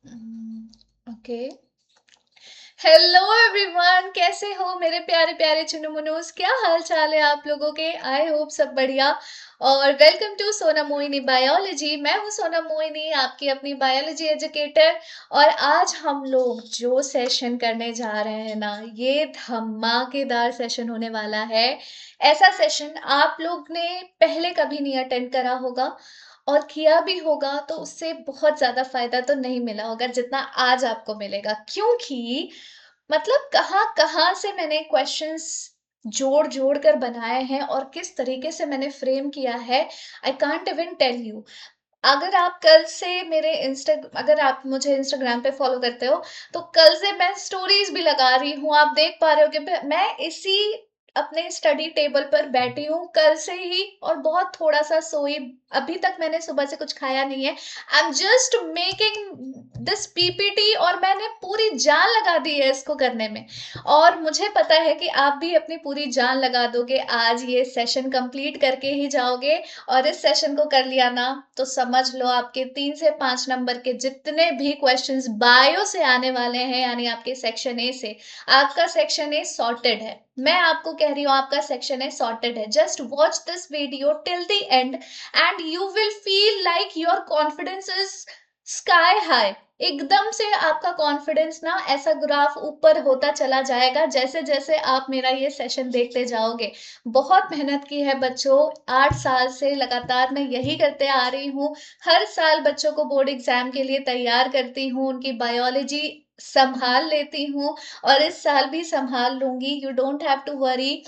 Okay. Hello everyone, कैसे हो मेरे प्यारे प्यारे चुनु मुनुस? क्या हाल चाल है आप लोगों के? आई होप सब बढ़िया। और वेलकम टू सोना मोहिनी बायोलॉजी। मैं हूँ सोना मोहिनी, आपकी अपनी बायोलॉजी एजुकेटर। और आज हम लोग जो सेशन करने जा रहे हैं ना, ये धमाकेदार सेशन होने वाला है। ऐसा सेशन आप लोग ने पहले कभी नहीं अटेंड करा होगा, और किया भी होगा तो उससे बहुत ज्यादा फायदा तो नहीं मिला होगा जितना आज आपको मिलेगा। क्योंकि मतलब कहाँ कहाँ से मैंने क्वेश्चंस जोड़ जोड़ कर बनाए हैं और किस तरीके से मैंने फ्रेम किया है, I can't even tell you. अगर आप कल से मेरे अगर आप मुझे इंस्टाग्राम पे फॉलो करते हो, तो कल से मैं स्टोरीज भी लगा रही हूँ। आप देख पा रहे हो कि मैं इसी अपने स्टडी टेबल पर बैठी हूँ कल से ही, और बहुत थोड़ा सा सोई। अभी तक मैंने सुबह से कुछ खाया नहीं है। I am just making this PPT, और मैंने पूरी जान लगा दी है इसको करने में। और मुझे पता है कि आप भी अपनी पूरी जान लगा दोगे, आज ये सेशन कंप्लीट करके ही जाओगे। और इस सेशन को कर लिया ना, तो समझ लो आपके 3 से 5 नंबर के जितने भी क्वेश्चंस बायो से आने वाले हैं, यानी आपके सेक्शन ए से, आपका सेक्शन ए सॉर्टेड है। मैं आपको कह रही हूँ आपका सेक्शन ए सॉर्टेड है। Just watch this video till the end and you will feel like your confidence is sky high. एकदम से आपका कॉन्फिडेंस ना ऐसा ग्राफ ऊपर होता चला जाएगा जैसे जैसे आप मेरा ये सेशन देखते जाओगे। बहुत मेहनत की है बच्चों, 8 साल से लगातार मैं यही करते आ रही हूँ। हर साल बच्चों को बोर्ड एग्जाम के लिए तैयार करती हूँ, उनकी बायोलॉजी संभाल लेती हूँ, और इस साल भी संभाल लूंगी। You don't have to worry.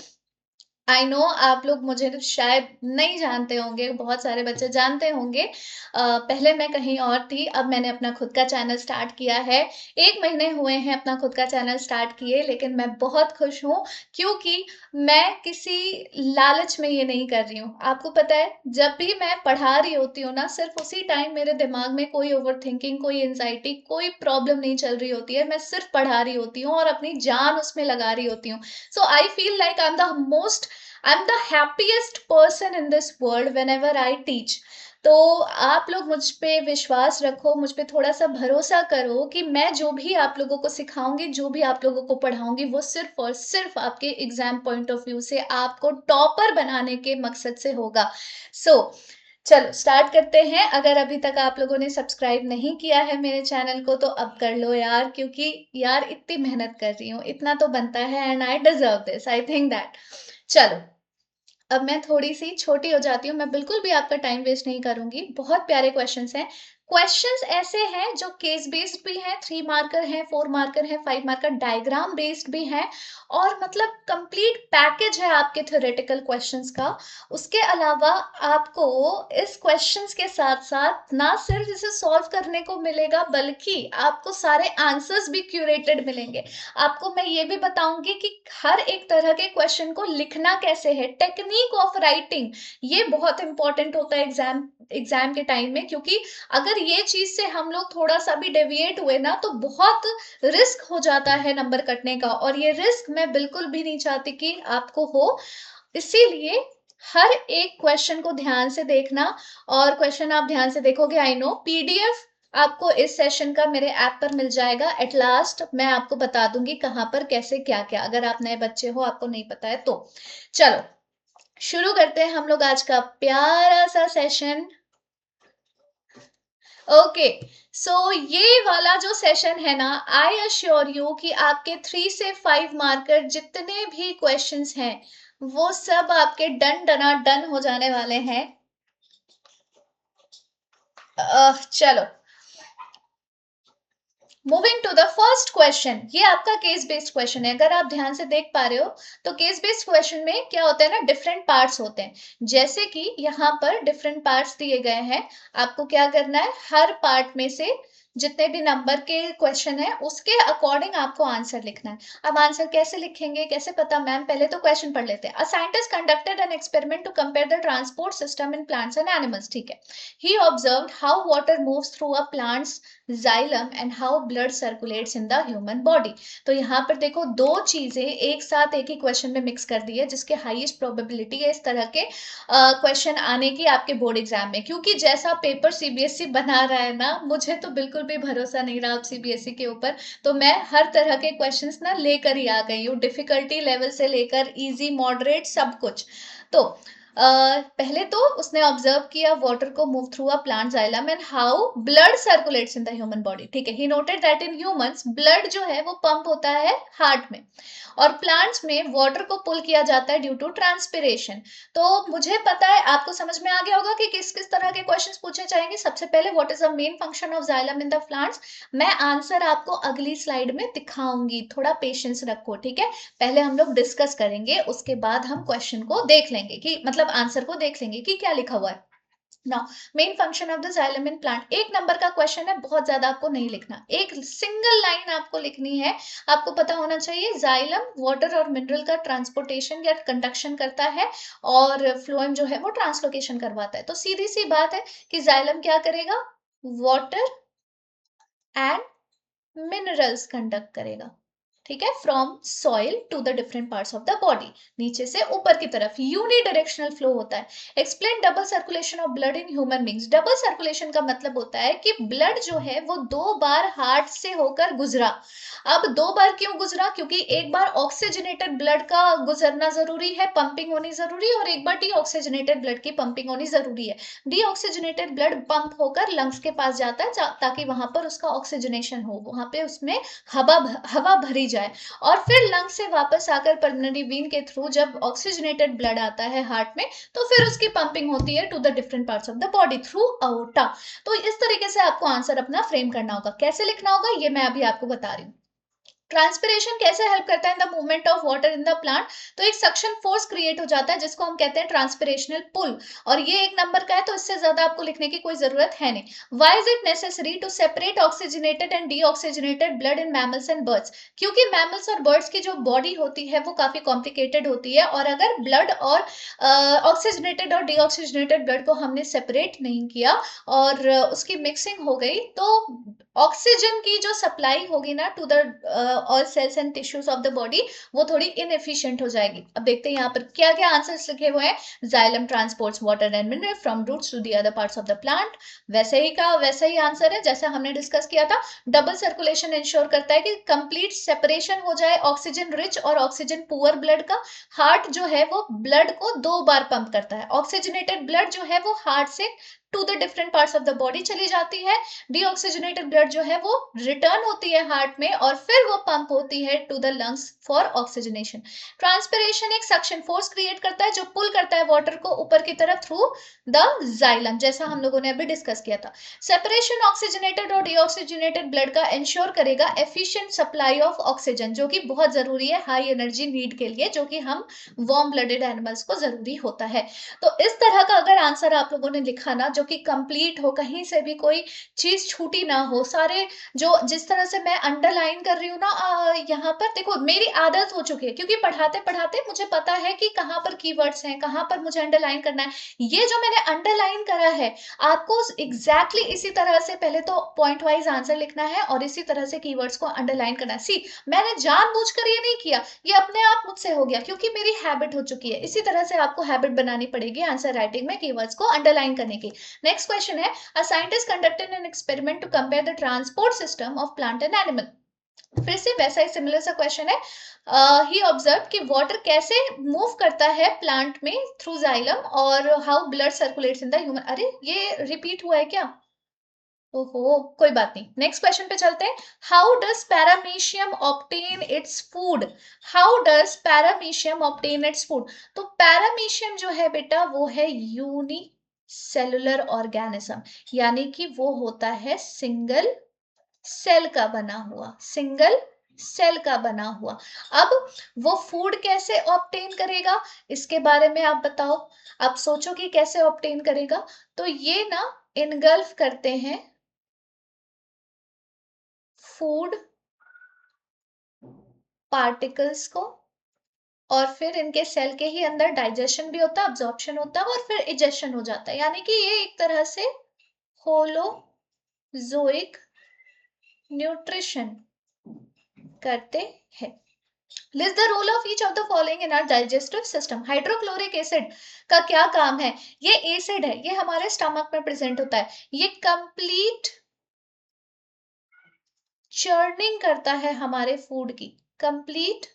I know आप लोग मुझे तो शायद नहीं जानते होंगे, बहुत सारे बच्चे जानते होंगे। पहले मैं कहीं और थी, अब मैंने अपना खुद का चैनल स्टार्ट किया है। 1 महीने हुए हैं अपना खुद का चैनल स्टार्ट किए, लेकिन मैं बहुत खुश हूँ। क्योंकि मैं किसी लालच में ये नहीं कर रही हूँ। आपको पता है, जब भी मैं पढ़ा रही होती हूँ ना, सिर्फ उसी टाइम मेरे दिमाग में कोई ओवर थिंकिंग, कोई एंजाइटी, कोई प्रॉब्लम नहीं चल रही होती है। मैं सिर्फ पढ़ा रही होती हूँ और अपनी जान उसमें लगा रही होती हूँ। So I feel like I'm the happiest person in this world whenever I teach. तो आप लोग मुझ पे विश्वास रखो, मुझ पे थोड़ा सा भरोसा करो कि मैं जो भी आप लोगों को सिखाऊंगी, जो भी आप लोगों को पढ़ाऊंगी, वो सिर्फ और सिर्फ आपके एग्जाम पॉइंट ऑफ व्यू से, आपको टॉपर बनाने के मकसद से होगा। सो चलो स्टार्ट करते हैं। अगर अभी तक आप लोगों ने सब्सक्राइब नहीं किया है मेरे चैनल को, तो अब कर लो यार, क्योंकि यार इतनी मेहनत कर रही हूँ, इतना तो बनता है, and I deserve this, I think that. चलो, अब मैं थोड़ी सी छोटी हो जाती हूँ, मैं बिल्कुल भी आपका टाइम वेस्ट नहीं करूंगी। बहुत प्यारे क्वेश्चंस हैं। क्वेश्चंस ऐसे हैं जो केस बेस्ड भी हैं, 3 मार्कर हैं, 4 मार्कर हैं, 5 मार्कर, डायग्राम बेस्ड भी हैं। और मतलब कंप्लीट पैकेज है आपके थ्योरेटिकल क्वेश्चंस का। उसके अलावा आपको इस क्वेश्चंस के साथ साथ ना सिर्फ इसे सॉल्व करने को मिलेगा, बल्कि आपको सारे आंसर्स भी क्यूरेटेड मिलेंगे। आपको मैं ये भी बताऊंगी कि हर एक तरह के क्वेश्चन को लिखना कैसे है, टेक्निक ऑफ राइटिंग। ये बहुत इंपॉर्टेंट होता है एग्जाम के टाइम में, क्योंकि अगर ये चीज से हम लोग थोड़ा सा भी डेविएट हुए ना, तो बहुत रिस्क हो जाता है नंबर कटने का, और ये रिस्क मैं बिल्कुल भी नहीं चाहती कि आपको हो। इसीलिए हर एक क्वेश्चन को ध्यान से देखना। और क्वेश्चन आप ध्यान से देखोगे, आई नो पीडीएफ आपको इस सेशन का मेरे ऐप पर मिल जाएगा। एट लास्ट मैं आपको बता दूंगी कहाँ पर कैसे क्या क्या, अगर आप नए बच्चे हो, आपको नहीं पता है तो। चलो शुरू करते हैं हम लोग आज का प्यारा सा सेशन। ओके, सो ये वाला जो सेशन है ना, आई अश्योर यू कि आपके 3 से 5 मार्कर जितने भी क्वेश्चंस हैं, वो सब आपके डन डना डन हो जाने वाले हैं। चलो, moving to the first question. ये आपका केस बेस्ड क्वेश्चन है, अगर आप ध्यान से देख पा रहे हो। तो केस बेस्ड क्वेश्चन में क्या होता है ना, डिफरेंट पार्ट्स होते हैं। जैसे कि यहाँ पर डिफरेंट पार्ट्स दिए गए हैं। आपको क्या करना है, हर पार्ट में से जितने भी नंबर के क्वेश्चन है, उसके अकॉर्डिंग आपको आंसर लिखना है। अब आंसर कैसे लिखेंगे, कैसे पता मैम? पहले तो क्वेश्चन पढ़ लेते हैं। A scientist conducted an experiment to compare the transport system in plants and animals. ठीक है। He observed how water moves through a plants xylem and how blood circulates in the human body. तो यहाँ पर देखो, दो चीजें एक साथ एक ही क्वेश्चन में मिक्स कर दी है, जिसके हाईएस्ट प्रोबेबिलिटी है इस तरह के क्वेश्चन आने की आपके बोर्ड एग्जाम में। क्योंकि जैसा पेपर सीबीएसई बना रहा है ना, मुझे तो बिल्कुल भी भरोसा नहीं रहा अब सीबीएसई के ऊपर, तो मैं हर तरह के क्वेश्चंस ना लेकर ही आ गई हूँ, डिफिकल्टी लेवल से लेकर इजी मॉडरेट सब कुछ। तो पहले तो उसने ऑब्जर्व किया वाटर को move through a plant xylem and how blood circulates in the human body. ठीक है, he noted that in humans blood जो है वो पंप होता है हार्ट में, और प्लांट्स में वाटर को पुल किया जाता है ड्यू टू ट्रांसपिरेशन। तो मुझे पता है आपको समझ में आ गया होगा कि किस किस तरह के क्वेश्चंस पूछे जाएंगे। सबसे पहले what is the main function of xylem in the plants. मैं आंसर आपको अगली स्लाइड में दिखाऊंगी, थोड़ा पेशेंस रखो, ठीक है। पहले हम लोग डिस्कस करेंगे, उसके बाद हम क्वेश्चन को देख लेंगे कि मतलब आंसर को देख लेंगे कि क्या लिखा हुआ है। Now main function of the xylem in plant, एक नंबर का क्वेश्चन है, बहुत ज्यादा आपको नहीं लिखना, एक सिंगल लाइन आपको लिखनी है। आपको पता होना चाहिए जाइलम वाटर और मिनरल का ट्रांसपोर्टेशन या कंडक्शन करता है, और फ्लोएम जो है वो ट्रांसलोकेशन करवाता है। तो सीधी सी बात है कि जाइलम क्या करेगा, वाटर एंड मिनरल्स कंडक्ट करेगा, ठीक है, from soil to the different parts of the body, नीचे से ऊपर की तरफ यूनिडायरेक्शनल फ्लो होता है। Explain double circulation of blood in human beings. Double circulation का मतलब होता है कि ब्लड जो है वो 2 बार हार्ट से होकर गुजरा। अब 2 बार क्यों गुजरा, क्योंकि एक बार ऑक्सीजनेटेड ब्लड का गुजरना जरूरी है, पंपिंग होनी जरूरी है, और एक बार डीऑक्सीजनेटेड ब्लड की पंपिंग होनी जरूरी है। डीऑक्सीजनेटेड ब्लड पंप होकर लंग्स के पास जाता है ताकि वहां पर उसका ऑक्सीजनेशन हो, वहां पे उसमें हवा भरी जाए, और फिर लंग से वापस आकर पल्मोनरी वेन के थ्रू जब ऑक्सीजनेटेड ब्लड आता है हार्ट में, तो फिर उसकी पंपिंग होती है to the different parts of the body through aorta. तो इस तरीके से आपको आंसर अपना फ्रेम करना होगा। कैसे लिखना होगा ये मैं अभी आपको बता रही हूँ। ट्रांसपिरेशन कैसे हेल्प करता है in the movement of water in the plant, तो एक सक्शन फोर्स क्रिएट हो जाता है जिसको हम कहते हैं ट्रांसपिरेशनल पुल, और ये एक नंबर का है तो इससे ज्यादा आपको लिखने की कोई जरूरत है नहीं। Why is it necessary to separate oxygenated and deoxygenated blood in mammals and birds, क्योंकि मैमल्स और बर्ड्स की जो बॉडी होती है वो काफी कॉम्प्लिकेटेड होती है, और अगर ब्लड और ऑक्सीजनेटेड और डीऑक्सीजनेटेड ब्लड को हमने सेपरेट नहीं किया और उसकी मिक्सिंग हो गई, तो ऑक्सीजन की जो सप्लाई होगी ना to the all cells and tissues of the body, वो थोड़ी इनएफिशिएंट हो जाएगी। अब देखते हैं यहाँ पर क्या क्या आंसर्स लिखे हुए हैं। Xylem transports water and mineral from roots to the other parts of the plant, वैसे ही का वैसा ही आंसर है जैसा हमने डिस्कस किया था। डबल सर्कुलेशन इंश्योर करता है कि कंप्लीट सेपरेशन हो जाए ऑक्सीजन रिच और ऑक्सीजन पुअर ब्लड का। हार्ट जो है वो ब्लड को 2 बार पंप करता है, ऑक्सीजनेटेड ब्लड जो है वो हार्ट से to the different parts of the body चली जाती है, डीऑक्सीजनेटेड ब्लड जो है वो रिटर्न होती है हार्ट में, और फिर वो पंप होती है to the lungs for oxygenation. Transpiration एक सक्शन फोर्स क्रिएट करता है जो पुल करता है वाटर को ऊपर की तरफ थ्रू द जाइलम, जैसा हम लोगों ने अभी डिस्कस किया था। सेपरेशन ऑक्सीजनेटेड और डीऑक्सीजनेटेड ब्लड का इंश्योर करेगा एफिशिएंट सप्लाई ऑफ ऑक्सीजन, जो कि बहुत जरूरी है हाई एनर्जी नीड के लिए, जो कि हम वार्म ब्लडेड एनिमल्स को जरूरी होता है। तो इस तरह का अगर आंसर आप लोगों ने लिखा ना, जो कि कंप्लीट हो, कहीं से भी कोई चीज छूटी ना हो, सारे जो जिस तरह से मैं अंडरलाइन कर रही हूँ ना, यहाँ पर देखो मेरी आदत हो चुकी है, क्योंकि पढ़ाते पढ़ाते मुझे पता है कि कहाँ पर कीवर्ड्स हैं, कहाँ पर मुझे अंडरलाइन करना है। ये जो मैंने अंडरलाइन करा है, आपको एग्जैक्टली इसी तरह से पहले तो पॉइंट वाइज आंसर लिखना है और इसी तरह से कीवर्ड्स को अंडरलाइन करना है। सी, मैंने जानबूझकर ये नहीं किया, ये अपने आप मुझसे हो गया क्योंकि मेरी हैबिट हो चुकी है। इसी तरह से आपको हैबिट बनानी पड़ेगी आंसर राइटिंग में कीवर्ड्स को अंडरलाइन करने की। नेक्स्ट क्वेश्चन है, a scientist conducted an experiment to compare the transport system of plant and animal। फिर से वैसा ही सिमिलर सा क्वेश्चन है। ही ऑब्जर्व कि वाटर कैसे मूव करता है प्लांट में थ्रू जाइलम, और how blood circulates in the human. अरे ये रिपीट हुआ है क्या, ओहो कोई बात नहीं, नेक्स्ट क्वेश्चन पे चलते हैं। How does paramecium obtain its food, how does paramecium obtain its food. तो पैरामीशियम जो है बेटा वो है यूनी सेलुलर ऑर्गेनिज्म, यानी कि वो होता है सिंगल सेल का बना हुआ, सिंगल सेल का बना हुआ। अब वो फूड कैसे ऑब्टेन करेगा, इसके बारे में आप बताओ। आप सोचो कि कैसे ऑब्टेन करेगा, तो ये ना इनगल्फ करते हैं फूड पार्टिकल्स को, और फिर इनके सेल के ही अंदर डाइजेशन भी होता है, अब्जॉर्प्शन होता है, और फिर इजेशन हो जाता है, यानी कि ये एक तरह से होलोजोइक न्यूट्रिशन करते हैं। List the role of each of the following in our digestive system. Hydrochloric acid का क्या काम है, ये एसिड है, ये हमारे स्टमक में प्रेजेंट होता है, ये कंप्लीट चर्निंग करता है हमारे फूड की, कंप्लीट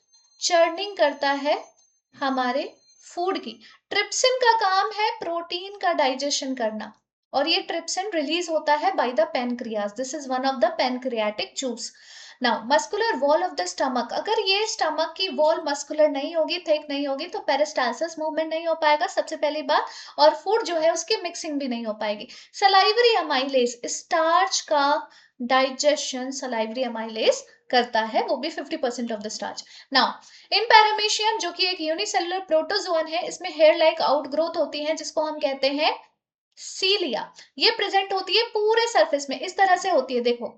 चर्निंग करता है हमारे फूड की। ट्रिप्सिन का काम है प्रोटीन का डाइजेशन करना, और ये ट्रिप्सिन रिलीज होता है by the pancreas. This is one of the pancreatic juice. Now muscular wall of the stomach, अगर ये स्टमक की वॉल मस्कुलर नहीं होगी, थिक नहीं होगी, तो पेरिस्टालसिस मूवमेंट नहीं हो पाएगा सबसे पहली बात, और फूड जो है उसकी मिक्सिंग भी नहीं हो पाएगी। सलाइवरी अमाइलेज, स्टार्च का डाइजेशन सलाइवरी अमाइलेज करता है, वो भी 50% of the starch. Now in paramecium, जो कि एक यूनिसेलुलर प्रोटोजोन है, इसमें हेयर लाइक आउटग्रोथ होती है जिसको हम कहते हैं सीलिया। ये प्रेजेंट होती है पूरे सरफेस में, इस तरह से होती है, देखो,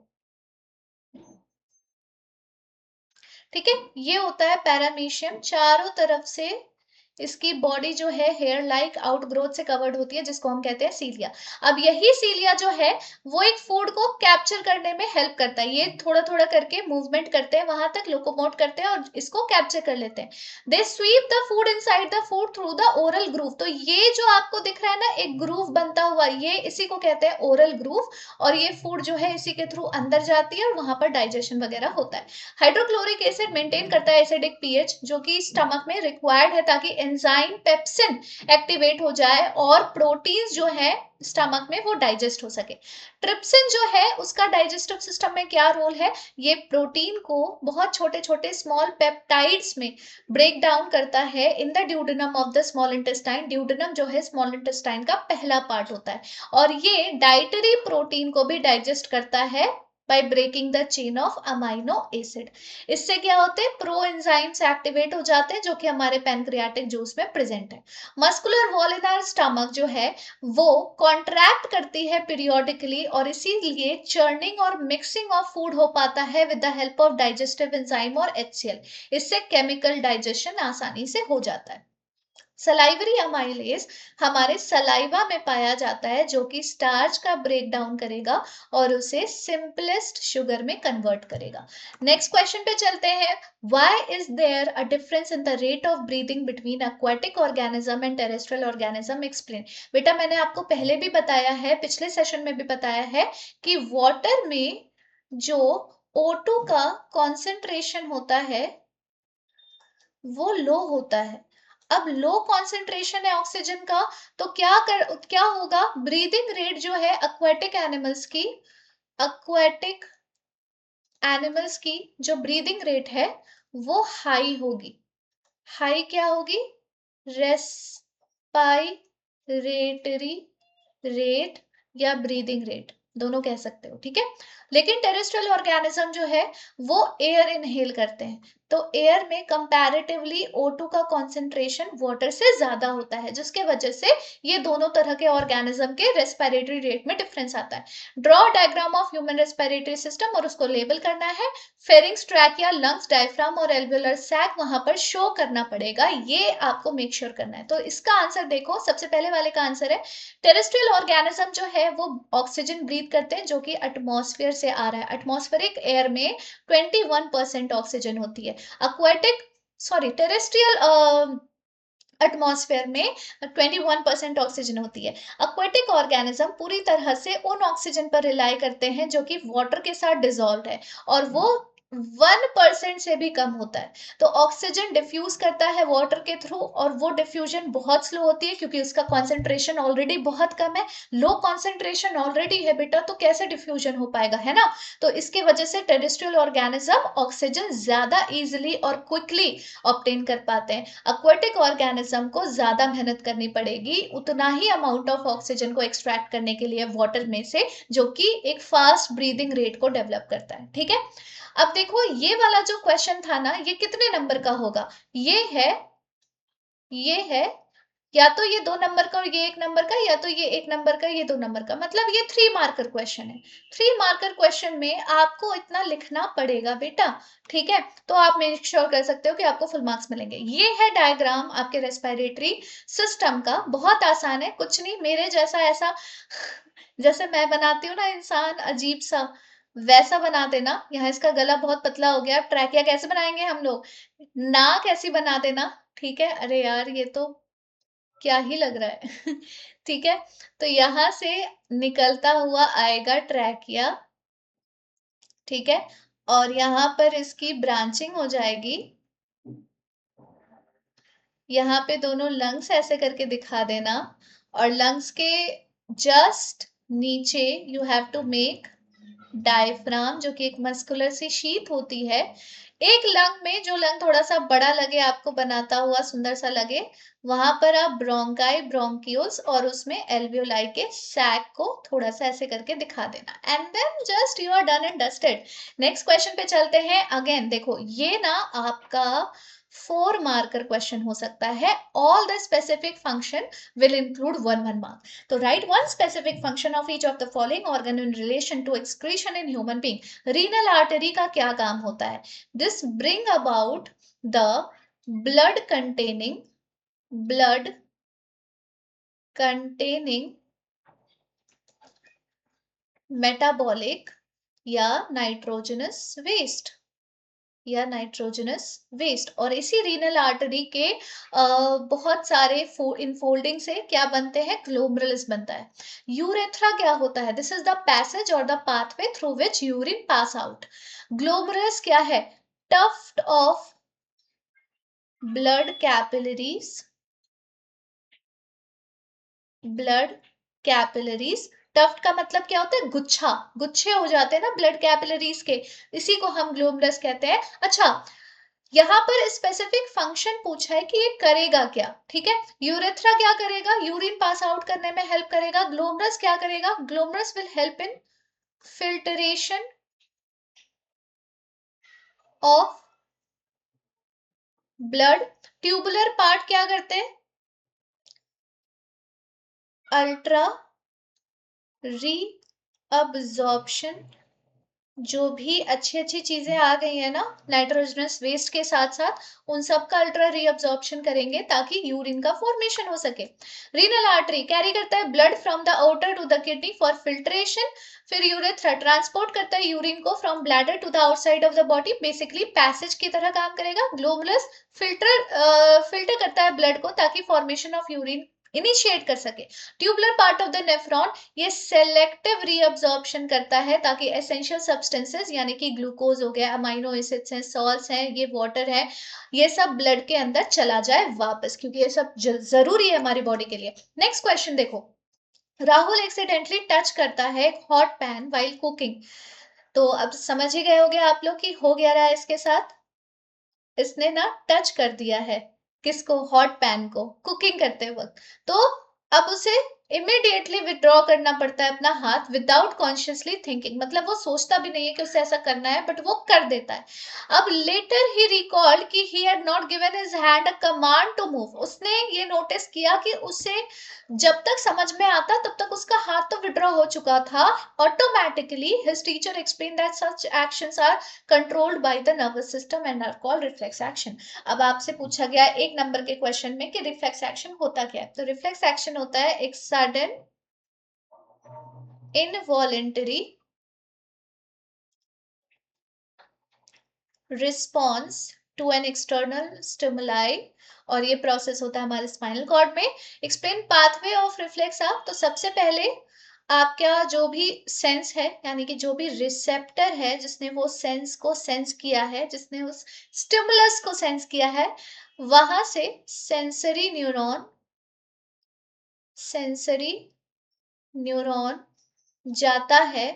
ठीक है। ये होता है पैरामीशियम, चारों तरफ से इसकी बॉडी जो है हेयर लाइक आउटग्रोथ से कवर्ड होती है, जिसको हम कहते हैं सीलिया। अब यही सीलिया जो है वो एक फूड को कैप्चर करने में हेल्प करता है, ये थोड़ा थोड़ा करके मूवमेंट करते हैं, वहां तक लोकोमोट करते हैं और इसको कैप्चर कर लेते हैं। They sweep the food inside the food through the oral groove. तो ये जो आपको दिख रहा है ना एक ग्रूव बनता हुआ, ये इसी को कहते हैं ओरल ग्रूव, और ये फूड जो है इसी के थ्रू अंदर जाती है और वहां पर डाइजेशन वगैरह होता है। हाइड्रोक्लोरिक एसिड मेंटेन करता है एसिडिक पीएच, जो कि स्टमक में रिक्वायर्ड है ताकि एंजाइम पेप्सिन एक्टिवेट हो जाए और प्रोटीन्स जो है स्टमक में वो डाइजेस्ट हो सके। ट्रिप्सिन जो है उसका डाइजेस्टिव सिस्टम में क्या रोल है, ये प्रोटीन को बहुत छोटे छोटे स्मॉल पेप्टाइड्स में ब्रेक डाउन करता है in the duodenum of the small intestine. Duodenum जो है स्मॉल इंटेस्टाइन का पहला पार्ट होता है, और ये डाइटरी प्रोटीन को भी डाइजेस्ट करता है by breaking the chain of amino acid। इससे क्या होते हैं, प्रो एंजाइम्स एक्टिवेट हो जाते हैं, जो कि हमारे पैनक्रियाटिक जूस में प्रेजेंट है। Muscular wall in our stomach जो है वो कॉन्ट्रैक्ट करती है पीरियोडिकली, और इसीलिए चर्निंग और मिक्सिंग ऑफ फूड हो पाता है with the help of digestive enzyme और एचसीएल। इससे केमिकल डाइजेशन आसानी से हो जाता है। सलाइवरी अमाइलेज हमारे सलाइवा में पाया जाता है, जो कि स्टार्च का ब्रेक डाउन करेगा और उसे सिंपलेस्ट शुगर में कन्वर्ट करेगा। नेक्स्ट क्वेश्चन पे चलते हैं। Why is there a difference in the rate of breathing between aquatic organism and terrestrial organism, explain. बेटा मैंने आपको पहले भी बताया है, पिछले सेशन में भी बताया है कि वाटर में जो O2 का कॉन्सेंट्रेशन होता है वो लो होता है। अब लो कॉन्सेंट्रेशन है ऑक्सीजन का, तो क्या होगा, ब्रीदिंग रेट जो है एक्वाटिक एनिमल्स की जो ब्रीदिंग रेट है वो हाई होगी। हाई क्या होगी, रेस्पायरेटरी रेट या ब्रीदिंग रेट, दोनों कह सकते हो, ठीक है। लेकिन टेरेस्ट्रियल ऑर्गेनिज्म जो है वो एयर इनहेल करते हैं, तो एयर में कंपैरेटिवली O2 का कॉन्सेंट्रेशन वाटर से ज्यादा होता है, जिसके वजह से ये दोनों तरह के ऑर्गेनिज्म के रेस्पिरेटरी रेट में डिफरेंस आता है। Draw diagram of human respiratory system और उसको लेबल करना है। फेरिंग्स, ट्रैकिया, लंग्स, डायफ्राम और एल्वेओलर सैक वहां पर शो करना पड़ेगा, ये आपको मेक श्योर करना है। तो इसका आंसर देखो, सबसे पहले वाले का आंसर है टेरेस्ट्रियल ऑर्गेनिज्म जो है वो ऑक्सीजन ब्रीथ करते हैं, जो कि एटमॉस्फेयर से आ रहा है। एटमॉस्फेरिक एयर में 21% ऑक्सीजन होती है। अक्वाटिक सॉरी टेरेस्ट्रियल एटमॉस्फेयर में 21% ऑक्सीजन होती है। अक्वाटिक ऑर्गेनिज्म पूरी तरह से उन ऑक्सीजन पर रिलाई करते हैं जो कि वाटर के साथ डिजोल्व है, और वो 1% से भी कम होता है। तो ऑक्सीजन डिफ्यूज करता है वाटर के थ्रू, और वो डिफ्यूजन बहुत स्लो होती है क्योंकि उसका कॉन्सेंट्रेशन ऑलरेडी बहुत कम है। लो कॉन्सेंट्रेशन ऑलरेडी है बेटा, तो कैसे डिफ्यूजन हो पाएगा, है ना। तो इसके वजह से टेरेस्ट्रियल ऑर्गेनिज्म ऑक्सीजन ज्यादा इजिली और क्विकली ऑब्टेन कर पाते हैं। aquatic organism को ज्यादा मेहनत करनी पड़ेगी उतना ही अमाउंट ऑफ ऑक्सीजन को एक्सट्रैक्ट करने के लिए वाटर में से, जो कि एक फास्ट ब्रीदिंग रेट को डेवलप करता है, ठीक है। अब देखो ये वाला जो क्वेश्चन था ना, ये कितने नंबर का होगा, ये है या तो ये 2 नंबर का और ये 1 नंबर का, या तो ये 1 नंबर का ये 2 नंबर का, मतलब ये 3 मार्कर क्वेश्चन है। 3 मार्कर क्वेश्चन में आपको इतना लिखना पड़ेगा बेटा, ठीक है। तो आप मेक श्योर कर सकते हो कि आपको फुल मार्क्स मिलेंगे। ये है डायग्राम आपके रेस्पिरेटरी सिस्टम का, बहुत आसान है, कुछ नहीं, मेरे जैसा ऐसा जैसे मैं बनाती हूँ ना इंसान अजीब सा, वैसा बना देना। यहाँ इसका गला बहुत पतला हो गया, ट्रैकिया कैसे बनाएंगे हम लोग, नाक ऐसी बना देना, ठीक है। अरे यार ये तो क्या ही लग रहा है ठीक है। तो यहां से निकलता हुआ आएगा ट्रैकिया, ठीक है, और यहाँ पर इसकी ब्रांचिंग हो जाएगी। यहाँ पे दोनों लंग्स ऐसे करके दिखा देना, और लंग्स के जस्ट नीचे you have to make diaphragm, जो कि एक मस्कुलर सी शीथ होती है। एक लंग में, जो लंग थोड़ा सा बड़ा लगे आपको, बनाता हुआ सुंदर सा लगे, वहां पर आप ब्रोंकाई, ब्रोंक्यूल्स और उसमें एल्वियोलाई के सैक को थोड़ा सा ऐसे करके दिखा देना, and then just you are done and dusted. Next question पे चलते हैं। अगेन देखो, ये ना आपका 4 मार्कर क्वेश्चन हो सकता है। All the specific function will include 1 mark. So write one specific function of each of the following organ in relation to excretion in human being. Renal artery का क्या काम होता है? This bring about the blood containing metabolic या nitrogenous waste. और इसी renal artery के बहुत सारे इनफोल्डिंग से क्या बनते हैं? ग्लोमेरुलस बनता है। यूरेथ्रा क्या होता है? दिस इज द पैसेज और the pathway through which urine pass out. Glomerulus क्या है? Tuft of blood capillaries. Tuft का मतलब क्या होता है? गुच्छा, गुच्छे हो जाते हैं ना ब्लड कैपिलरीज के, इसी को हम ग्लोमेरुलस कहते हैं। अच्छा, यहाँ पर स्पेसिफिक फंक्शन पूछा है कि ये करेगा क्या, ठीक है। यूरेथ्रा क्या करेगा? यूरिन पास आउट करने में हेल्प करेगा। ग्लोमेरुलस क्या करेगा? Glomerulus will help in filtration of blood. Tubular part क्या करते हैं? अल्ट्रा री अब्जॉर्प्शन। जो भी अच्छी अच्छी चीजें आ गई है ना नाइट्रोजनस वेस्ट के साथ साथ, उन सब का अल्ट्रा रीअब्जॉर्प्शन करेंगे ताकि यूरिन का फॉर्मेशन हो सके। रीनल आर्टरी कैरी करता है blood from the outer to the kidney for filtration. फिर यूरेथ्रा ट्रांसपोर्ट करता है यूरिन को from bladder to the outside of the body, basically passage की तरह काम करेगा। ग्लोमेरुलस फिल्टर करता है ब्लड को ताकि फॉर्मेशन ऑफ यूरिन इनिशिएट कर सके। Tubular part of the nephron, ये सेलेक्टिव रीअब्जॉर्प्शन करता है ताकि एसेंशियल सब्सटेंसेस यानी कि ग्लूकोज हो गया, अमाइनो एसिड्स हैं, सॉल्ट्स हैं, ये वाटर है, ये सब ब्लड के अंदर चला जाए वापस, क्योंकि ये सब जरूरी है हमारी बॉडी के लिए। नेक्स्ट क्वेश्चन देखो, राहुल एक्सीडेंटली टच करता है हॉट पैन व्हाइल कुकिंग। तो अब समझ ही गए होंगे आप लोग कि हो गया रहा है इसके साथ, इसने ना टच कर दिया है किसको? हॉट पैन को, कुकिंग करते वक्त। तो अब उसे इमिडिएटली विड्रॉ करना पड़ता है अपना हाथ, विदाउट कॉन्शियसली थिंकिंग, मतलब वो सोचता भी नहीं है कि उसे ऐसा करना है, बट वो कर देता है। अब लेटर ही रिकॉल्ड कि he had not given his hand a command to move. उसने ये नोटिस किया कि उसे जब तक समझ में आता तब तक उसका हाथ तो विड्रॉ हो चुका था। Automatically his teacher explain that such actions are controlled by the nervous system and are called reflex action. अब आपसे पूछा गया 1 नंबर के क्वेश्चन में कि रिफ्लेक्स एक्शन होता क्या है? तो रिफ्लेक्स एक्शन होता है एक sudden involuntary response to an external stimuli, और ये प्रोसेस होता है हमारे स्पाइनल कॉर्ड में। एक्सप्लेन पाथवे ऑफ रिफ्लेक्स आप। तो सबसे पहले आपका जो भी सेंस है, यानी कि जो भी रिसेप्टर है जिसने वो सेंस को सेंस किया है, जिसने उस स्टिमुलस को सेंस किया है, वहां से सेंसरी न्यूरॉन जाता है।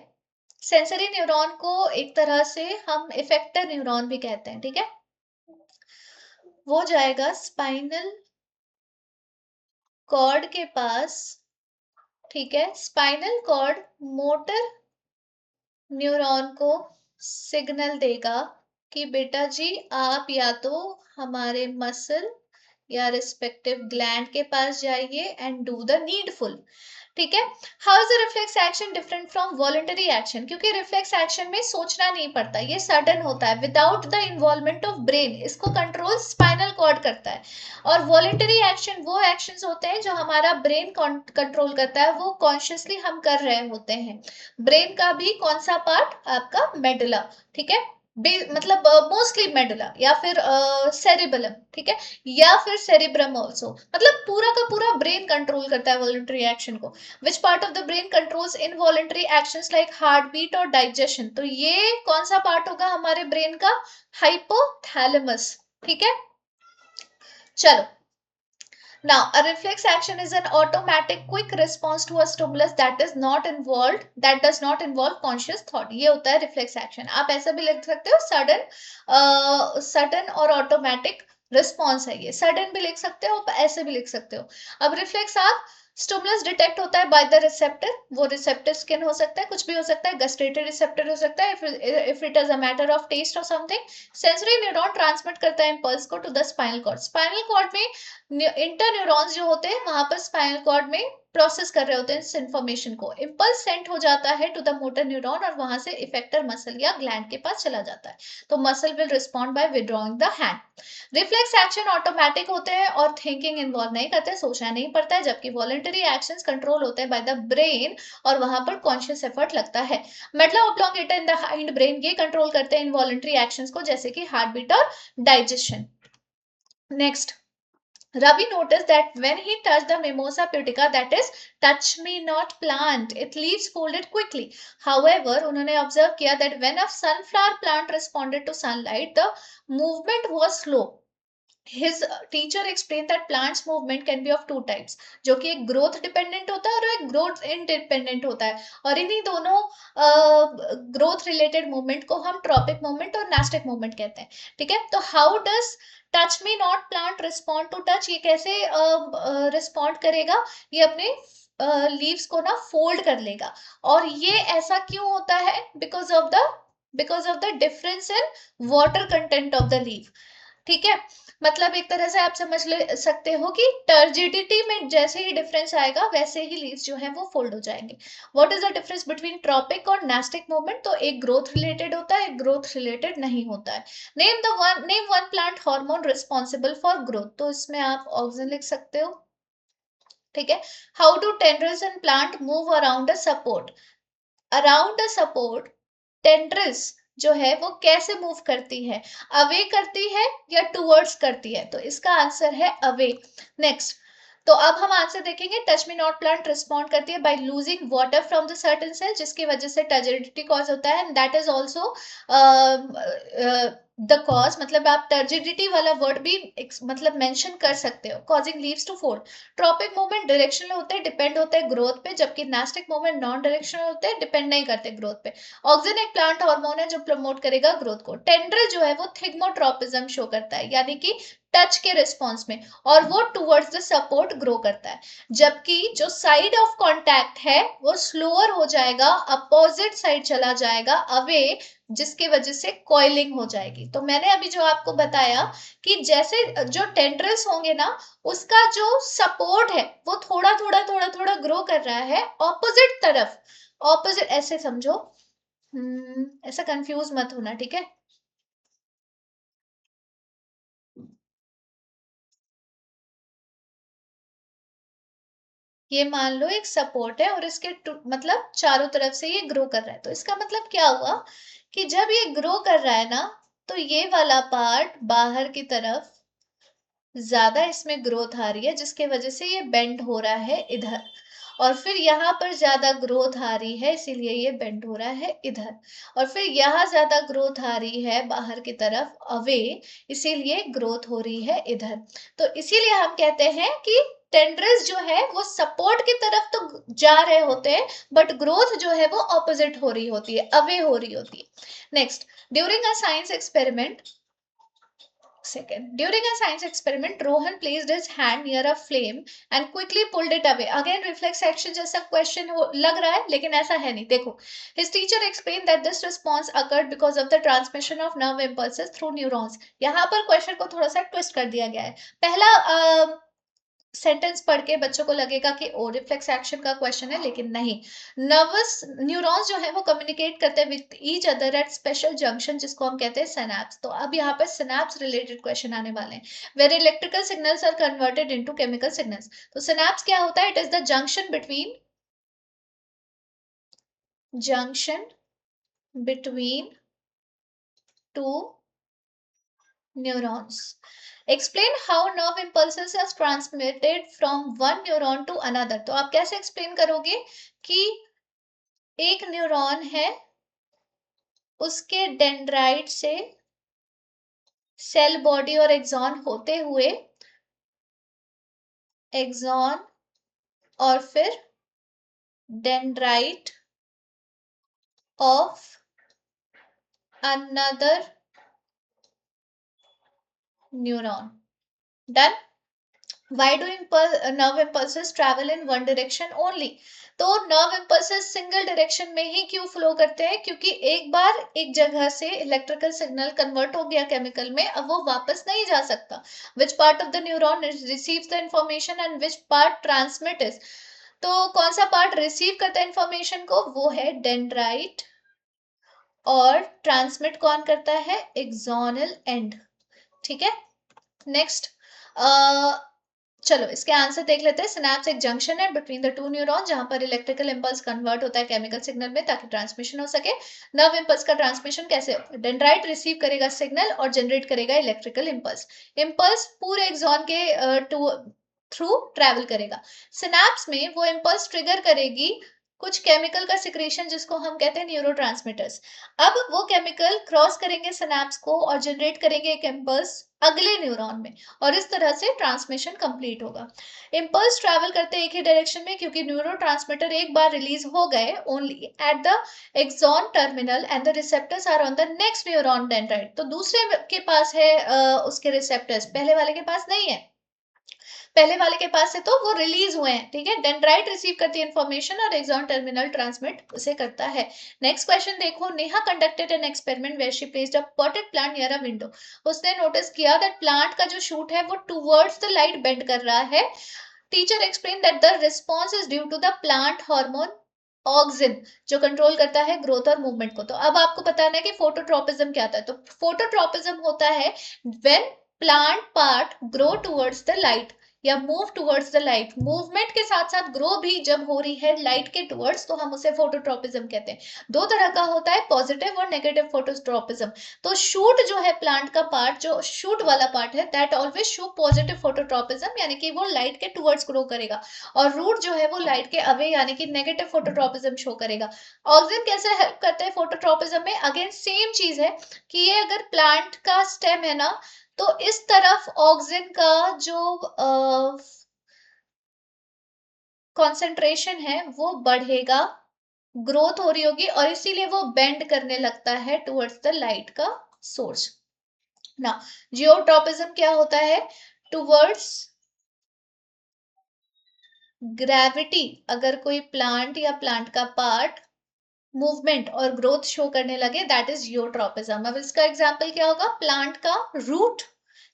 सेंसरी न्यूरॉन को एक तरह से हम इफेक्टर न्यूरॉन भी कहते हैं, ठीक है। वो जाएगा स्पाइनल कॉर्ड के पास, ठीक है। स्पाइनल कॉर्ड मोटर न्यूरॉन को सिग्नल देगा कि बेटा जी आप या तो हमारे मसल या रिस्पेक्टिव ग्लैंड के पास जाइए एंड डू द नीडफुल, ठीक है। How is the reflex action different from voluntary action? क्योंकि रिफ्लेक्स एक्शन में सोचना नहीं पड़ता, ये सडन होता है, without the involvement of brain. इसको कंट्रोल स्पाइनल कॉर्ड करता है। और वॉलंटरी एक्शन वो एक्शंस होते हैं जो हमारा ब्रेन कंट्रोल करता है, वो कॉन्शियसली हम कर रहे होते हैं। ब्रेन का भी कौन सा पार्ट? आपका मेडुला, ठीक है। मतलब मोस्टली मेडुला या फिर सेरिबेलम, ठीक है, या फिर सेरिब्रम ऑल्सो, मतलब पूरा का पूरा ब्रेन कंट्रोल करता है वॉलंटरी एक्शन को। Which part of the brain controls involuntary actions like heart beat और डाइजेशन, तो ये कौन सा पार्ट होगा हमारे ब्रेन का? हाइपोथैलेमस, ठीक है। चलो, now, a reflex action is an automatic, quick response to a stimulus that does not involve conscious thought. ये होता है reflex action. आप ऐसा भी लिख सकते हो, sudden और automatic response है ये. Sudden भी लिख सकते हो, ऐसे भी लिख सकते हो. अब reflex आप स्टिमुलस डिटेक्ट होता है बाय द रिसेप्टर, वो रिसेप्टर स्किन हो सकता है, कुछ भी हो सकता है, गस्ट्रेटेड रिसेप्टर हो सकता है, if it is a matter of taste और समथिंग। सेंसरी न्यूरॉन ट्रांसमिट करता है इम्पल्स को to the spinal cord. Spinal cord में इंटर न्यूरॉन्स जो होते हैं वहां पर स्पाइनल कॉर्ड में प्रोसेस कर रहे होते हैं इस इंफॉर्मेशन को। इम्पल्स सेंड हो जाता है टू द मोटर न्यूरॉन और वहां से इफेक्टर मसल या ग्लैंड के पास चला जाता है, तो muscle will respond by withdrawing the hand. Reflex action automatic होते हैं और थिंकिंग इन्वॉल्व नहीं करते, सोचना नहीं पड़ता है, जबकि वॉलंटरी एक्शंस कंट्रोल होते हैं बाय द ब्रेन और वहां पर कॉन्शियस एफर्ट लगता है। Medulla oblongata in the hind brain ये कंट्रोल करते हैं इनवॉलंटरी एक्शंस को, जैसे कि हार्ट बीट और digestion. Next, Ravi noticed that when he touched the Mimosa pudica, that is touch me not plant, it leaves folded quickly. However, उन्होंने observe किया that when a sunflower plant responded to sunlight, the movement was slow. His teacher explained that plants movement can be of two types, जो कि एक growth dependent होता है और एक growth independent होता है, और इन्हीं दोनों growth related movement को हम tropic movement और nastic movement कहते हैं, ठीक है। तो how does touch me not plant respond to touch, ये कैसे respond करेगा? ये अपने लीव्स को ना फोल्ड कर लेगा, और ये ऐसा क्यों होता है? Because of the difference in water content of the leave, ठीक है। मतलब एक तरह से आप समझ ले सकते हो कि टर्जिडिटी में जैसे ही डिफरेंस आएगा वैसे ही लीव्स जो है वो फोल्ड हो जाएंगे। What is the difference between tropic और नास्टिक मूवमेंट? तो एक ग्रोथ रिलेटेड होता है, एक ग्रोथ रिलेटेड नहीं होता है। Name one plant hormone responsible for growth, तो इसमें आप ऑक्सिन लिख सकते हो, ठीक है। How do tendrils in plant move around a support? Around a support tendrils जो है वो कैसे मूव करती है? अवे करती है या टूवर्ड्स करती है? तो इसका आंसर है अवे। नेक्स्ट, तो अब हम आंसर देखेंगे। Touch me not plant respond करती है by losing water from the certain cell, जिसकी वजह से टर्जिडिटी कॉज होता है, and that is also the cause, मतलब आप टर्जिडिटी वाला वर्ड भी मतलब मेंशन कर सकते हो, causing leaves to fold. Tropic movement directional होते हैं, डिपेंड होते हैं ग्रोथ पे, जबकि नास्टिक मूवमेंट नॉन डायरेक्शनल होते हैं, डिपेंड नहीं करते ग्रोथ पे। ऑक्सिन एक प्लांट हार्मोन है जो प्रमोट करेगा ग्रोथ को। टेंड्रिल जो है वो थिग्मोट्रोपिज्म शो करता है, यानी कि टच के रिस्पॉन्स में, और वो टुवर्ड्स द सपोर्ट ग्रो करता है, जबकि जो साइड ऑफ कॉन्टैक्ट है वो स्लोअर हो जाएगा, अपोजिट साइड चला जाएगा अवे, जिसके वजह से कॉइलिंग हो जाएगी। तो मैंने अभी जो आपको बताया कि जैसे जो टेंड्रिल्स होंगे ना, उसका जो सपोर्ट है वो थोड़ा थोड़ा थोड़ा थोड़ा ग्रो कर रहा है ऑपोजिट तरफ, ऑपोजिट ऐसे समझो। ऐसा कंफ्यूज मत होना, ठीक है। ये मान लो एक सपोर्ट है और इसके मतलब चारों तरफ से ये ग्रो कर रहा है, तो इसका मतलब क्या हुआ कि जब ये ग्रो कर रहा है ना, तो ये वाला पार्ट बाहर की तरफ ज्यादा इसमें ग्रोथ आ रही है, जिसके वजह से ये बेंड हो रहा है इधर, और फिर यहाँ पर ज्यादा ग्रोथ आ रही है इसीलिए ये बेंड हो रहा है इधर, और फिर यहाँ ज्यादा ग्रोथ आ रही है बाहर की तरफ अवे, इसीलिए ग्रोथ हो रही है इधर। तो इसीलिए हम कहते हैं कि टेंड्रिल्स जो है वो सपोर्ट की तरफ तो जा रहे होते हैं, बट ग्रोथ जो है वो ऑपोजिट हो रही होती है, अवे हो रही होती है। Next, during a science experiment, second. During a science experiment, Rohan placed his hand near a flame and quickly pulled it away. Again, reflex action जैसा question लग रहा है, लेकिन ऐसा है नहीं। देखो, his teacher explained that this response occurred because of the transmission of nerve impulses through neurons. यहाँ पर question को थोड़ा सा twist कर दिया गया है। पहला सेंटेंस पढ़ के बच्चों को लगेगा कि ओ रिफ्लेक्स एक्शन का क्वेश्चन है, लेकिन नहीं। नर्वस न्यूरॉन्स जो है वो कम्युनिकेट करते हैं with each other at special junction, जिसको हम कहते हैं सिनैप्स। तो अब यहाँ पर सिनैप्स रिलेटेड क्वेश्चन आने वाले हैं, where electrical signals are converted into chemical signals. तो सिनैप्स क्या होता है? It is the junction between 2 neurons. Explain how nerve impulses are transmitted from one neuron to another. तो आप कैसे explain करोगे कि एक न्यूरॉन है, उसके डेंड्राइट से सेल बॉडी और एक्सॉन होते हुए एक्सॉन और फिर dendrite of another neuron. Done. Why do nerve impulses travel in one direction only? तो nerve impulses सिंगल डायरेक्शन में ही क्यों फ्लो करते हैं? क्योंकि एक बार एक जगह से इलेक्ट्रिकल सिग्नल कन्वर्ट हो गया केमिकल में, अब वो वापस नहीं जा सकता. Which part of the neuron receives the information and which part transmit it? तो कौन सा पार्ट रिसीव करता है इंफॉर्मेशन को? वो है डेंड्राइट. और ट्रांसमिट कौन करता है? Axonal and. ठीक है. नेक्स्ट, चलो इसके आंसर देख लेते हैं. सिनैप्स एक जंक्शन है बिटवीन द टू न्यूरॉन जहां पर इलेक्ट्रिकल इंपल्स कन्वर्ट होता है केमिकल सिग्नल में ताकि ट्रांसमिशन हो सके. नर्व इंपल्स का ट्रांसमिशन कैसे? डेंड्राइट रिसीव करेगा सिग्नल और जनरेट करेगा इलेक्ट्रिकल इंपल्स. इंपल्स पूरे एक्सॉन के थ्रू ट्रेवल करेगा. सिनैप्स में वो इंपल्स ट्रिगर करेगी कुछ केमिकल का सिक्रेशन जिसको हम कहते हैं न्यूरोट्रांसमीटर्स. अब वो केमिकल क्रॉस करेंगे सिनैप्स को और जनरेट करेंगे एक इंपल्स अगले न्यूरॉन में और इस तरह से ट्रांसमिशन कंप्लीट होगा. इंपल्स ट्रैवल करते एक ही डायरेक्शन में क्योंकि न्यूरोट्रांसमीटर एक बार रिलीज हो गए only at the axon terminal and the receptors are on the next neuron dendrite. तो दूसरे के पास है उसके रिसेप्टर्स, पहले वाले के पास नहीं है. पहले वाले के पास से तो वो रिलीज हुए हैं. ठीक है. डेंड्राइट रिसीव करती है इंफॉर्मेशन और एक्सॉन टर्मिनल ट्रांसमिट उसे करता है. नेक्स्ट क्वेश्चन देखो. Neha conducted an experiment where she placed a potted plant near a window. उसने नोटिस किया दैट प्लांट का जो शूट है वो टुवर्ड्स द लाइट बेंड कर रहा है. Teacher explain that the response is due to the plant hormone auxin जो कंट्रोल करता है ग्रोथ और मूवमेंट को. तो अब आपको बताना है कि फोटोट्रोपिज्म क्या था. तो फोटोट्रोपिज्म होता है when plant part grow towards the light या move towards the light. Movement के साथ साथ ग्रो भी जब हो रही है लाइट के टुवर्ड्स तो हम उसे फोटोट्रोपिज्म कहते हैं. दो तरह का होता है, पॉजिटिव और नेगेटिव फोटोट्रोपिज्म. तो शूट जो है प्लांट का पार्ट, जो शूट वाला पार्ट है, that always show positive phototropism यानी कि वो लाइट के टुवर्ड्स ग्रो करेगा. और रूट जो है वो लाइट के अवे यानी कि नेगेटिव फोटोट्रोपिज्म शो करेगा. ऑक्सिन कैसे हेल्प करता है फोटोट्रोपिज्म में? अगेन सेम चीज है कि ये अगर प्लांट का स्टेम है ना तो इस तरफ ऑक्सिन का जो कॉन्सेंट्रेशन है वो बढ़ेगा, ग्रोथ हो रही होगी और इसीलिए वो बेंड करने लगता है टुवर्ड्स द लाइट का सोर्स. ना जियोट्रोपिज्म क्या होता है? Towards gravity. अगर कोई प्लांट या प्लांट का पार्ट मूवमेंट और ग्रोथ शो करने लगे दैट इज जियोट्रोपिज्म. अब इसका एग्जांपल क्या होगा? प्लांट का रूट.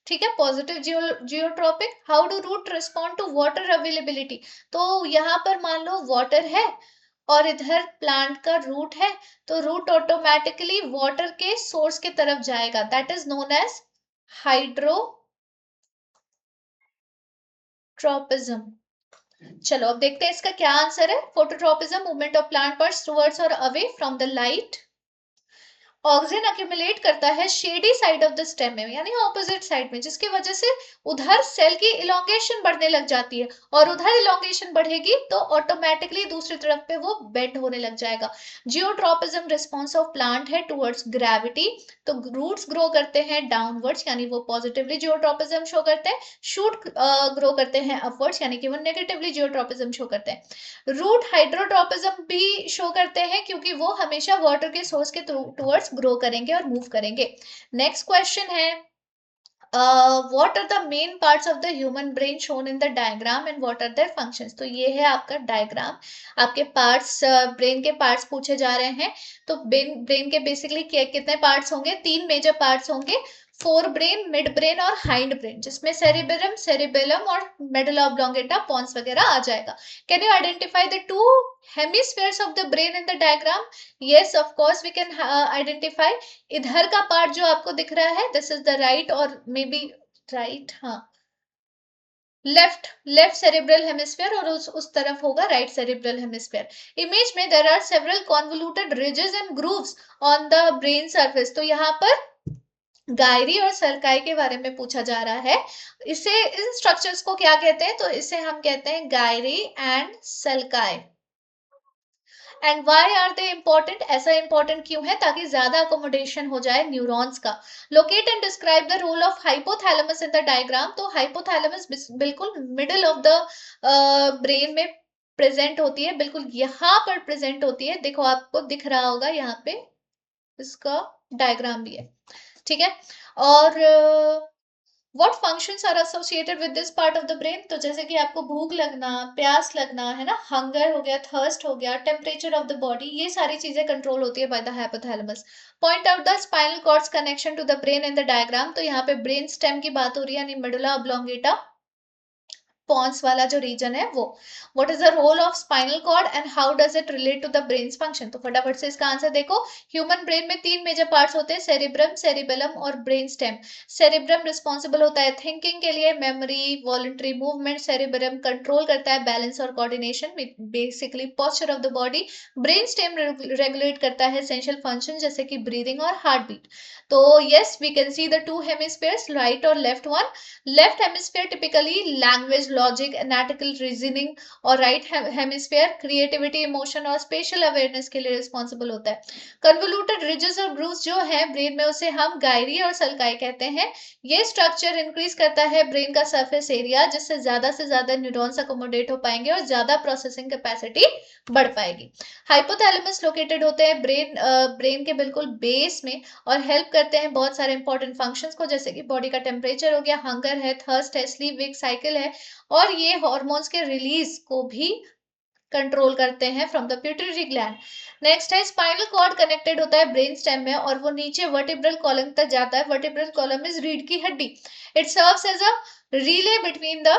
ठीक है. Positive geotropic. How do root respond to water availability? तो यहाँ पर मान लो वाटर है और इधर प्लांट का रूट है तो रूट ऑटोमेटिकली वाटर के सोर्स के तरफ जाएगा. That is known as hydrotropism. चलो अब देखते हैं इसका क्या आंसर है. Phototropism movement of plant parts towards और away from the light. Auxin accumulate करता है shady side of the stem में यानी ऑपोजिट साइड में, जिसकी वजह से उधर सेल की इलोंगेशन बढ़ने लग जाती है और उधर इलोंगेशन बढ़ेगी तो ऑटोमेटिकली दूसरी तरफ पे वो बेंड होने लग जाएगा. जियोट्रोपिज्म रिस्पॉन्स ऑफ प्लांट है टुवर्ड्स ग्रेविटी. तो रूट्स ग्रो करते हैं डाउनवर्ड्स यानी वो पॉजिटिवली जियोट्रोपिज्म शो करते हैं. शूट ग्रो करते हैं अपवर्ड्स यानी कि वो नेगेटिवली जियोट्रोपिज्म शो करते हैं. रूट हाइड्रोट्रोपिज्म भी शो करते हैं क्योंकि वो हमेशा वाटर के सोर्स के टुवर्ड्स ग्रो करेंगे और मूव करेंगे. नेक्स्ट क्वेश्चन है what are the main parts of the human brain shown in the diagram and what are their functions? तो ये है आपका डायग्राम. आपके पार्ट्स, ब्रेन के पार्ट्स पूछे जा रहे हैं. तो ब्रेन के बेसिकली कितने पार्ट्स होंगे? 3 मेजर पार्ट्स होंगे. फोर ब्रेन, मिड ब्रेन और हाइंड ब्रेन, जिसमें सेरिबेलम, सेरिबेलम और मेडुला ऑब्लोंगेटा, पॉन्स वगैरह आ जाएगा. Can you identify the 2 hemispheres of the brain in the diagram? Yes, of course we can identify. इधर का पार्ट जो आपको दिख रहा है दिस इज द राइट और मे बी राइट, हाँ, लेफ्ट सेरिब्रल हेमिस्फीयर और उस तरफ होगा राइट सेरिब्रल हेमिस्फीयर. इमेज में there are several convoluted ridges and grooves on the brain surface. तो यहाँ पर गायरी और सरकाई के बारे में पूछा जा रहा है। इसे इन स्ट्रक्चर्स को क्या कहते हैं, तो इसे हम कहते हैं gyri and sulci. And why are they important, ऐसा इंपॉर्टेंट क्यों है, ताकि ज्यादा अकोमोडेशन हो जाए न्यूरॉन्स का। Locate and describe the role of hypothalamus in the diagram. तो हाइपोथैलेमस बिल्कुल मिडिल ऑफ द ब्रेन में प्रेजेंट होती है, बिल्कुल यहाँ पर प्रेजेंट होती है। देखो आपको दिख रहा होगा यहाँ पे, इसका डायग्राम भी है, ठीक है। और what functions are associated with this part of the brain, तो जैसे कि आपको भूख लगना, प्यास लगना है ना, हंगर हो गया, थर्स्ट हो गया, टेम्परेचर ऑफ द बॉडी, ये सारी चीजें कंट्रोल होती है by the hypothalamus. Point out the spinal cord's connection to the brain in the diagram. तो यहाँ पे ब्रेन स्टेम की बात हो रही है, यानी मेडुला ऑब्लोंगेटा, पॉन्स वाला जो रीजन है वो। What is the role of spinal cord and how does it relate to the brain function, तो फटाफट से इसका आंसर देखो। ह्यूमन ब्रेन में तीन मेजर पार्ट्स होते हैं, सेरिब्रम, सेरिबेलम और ब्रेन स्टेम। सेरिब्रम रिस्पॉन्सिबल होता है थिंकिंग के लिए, memory, voluntary movement. Cerebrum control करता है बैलेंस और coordination, basically posture of the body. Brain stem regulate करता है एसेंशियल फंक्शन जैसे कि ब्रीदिंग और हार्ट बीट। तो yes, we can see the two hemispheres, right और left one. Left hemisphere typically language, logic, analytical reasoning, और right hemisphere creativity, emotion और special awareness के लिए रिस्पॉन्सिबल होता है। कन्वोल्यूटेड रिजेस और ग्रूव्स जो है ब्रेन में, उसे हम गायरी और सल्काई कहते हैं। ये स्ट्रक्चर इंक्रीज करता है ब्रेन का सरफेस एरिया, जिससे से ज्यादा न्यूरॉन्स अकोमोडेट हो पाएंगे और ज्यादा प्रोसेसिंग कैपेसिटी बढ़ पाएगी। हाइपोथैलेमस लोकेटेड होते हैं ब्रेन के बिल्कुल बेस में, और हेल्प करते हैं बहुत सारे इंपॉर्टेंट फंक्शंस को, जैसे कि बॉडी का टेम्परेचर हो गया, हंगर है, थर्स्ट है, स्लीप वेक साइकिल है, और ये हॉर्मोन्स के रिलीज को भी कंट्रोल करते हैं from the pituitary gland. Next है स्पाइनल कॉर्ड, कनेक्टेड होता है ब्रेन स्टेम में, और वो नीचे वर्टिब्रल कॉलम तक जाता है। वर्टिब्रल कॉलम इज रीढ़ की हड्डी। It serves as a relay between the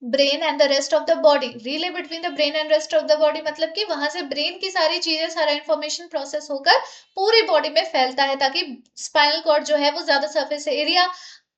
brain and the rest of the body. Relay between the brain and rest of the body मतलब कि वहां से ब्रेन की सारी चीजें, सारा इंफॉर्मेशन प्रोसेस होकर पूरी बॉडी में फैलता है, ताकि स्पाइनल कॉर्ड जो है वो ज्यादा सरफेस एरिया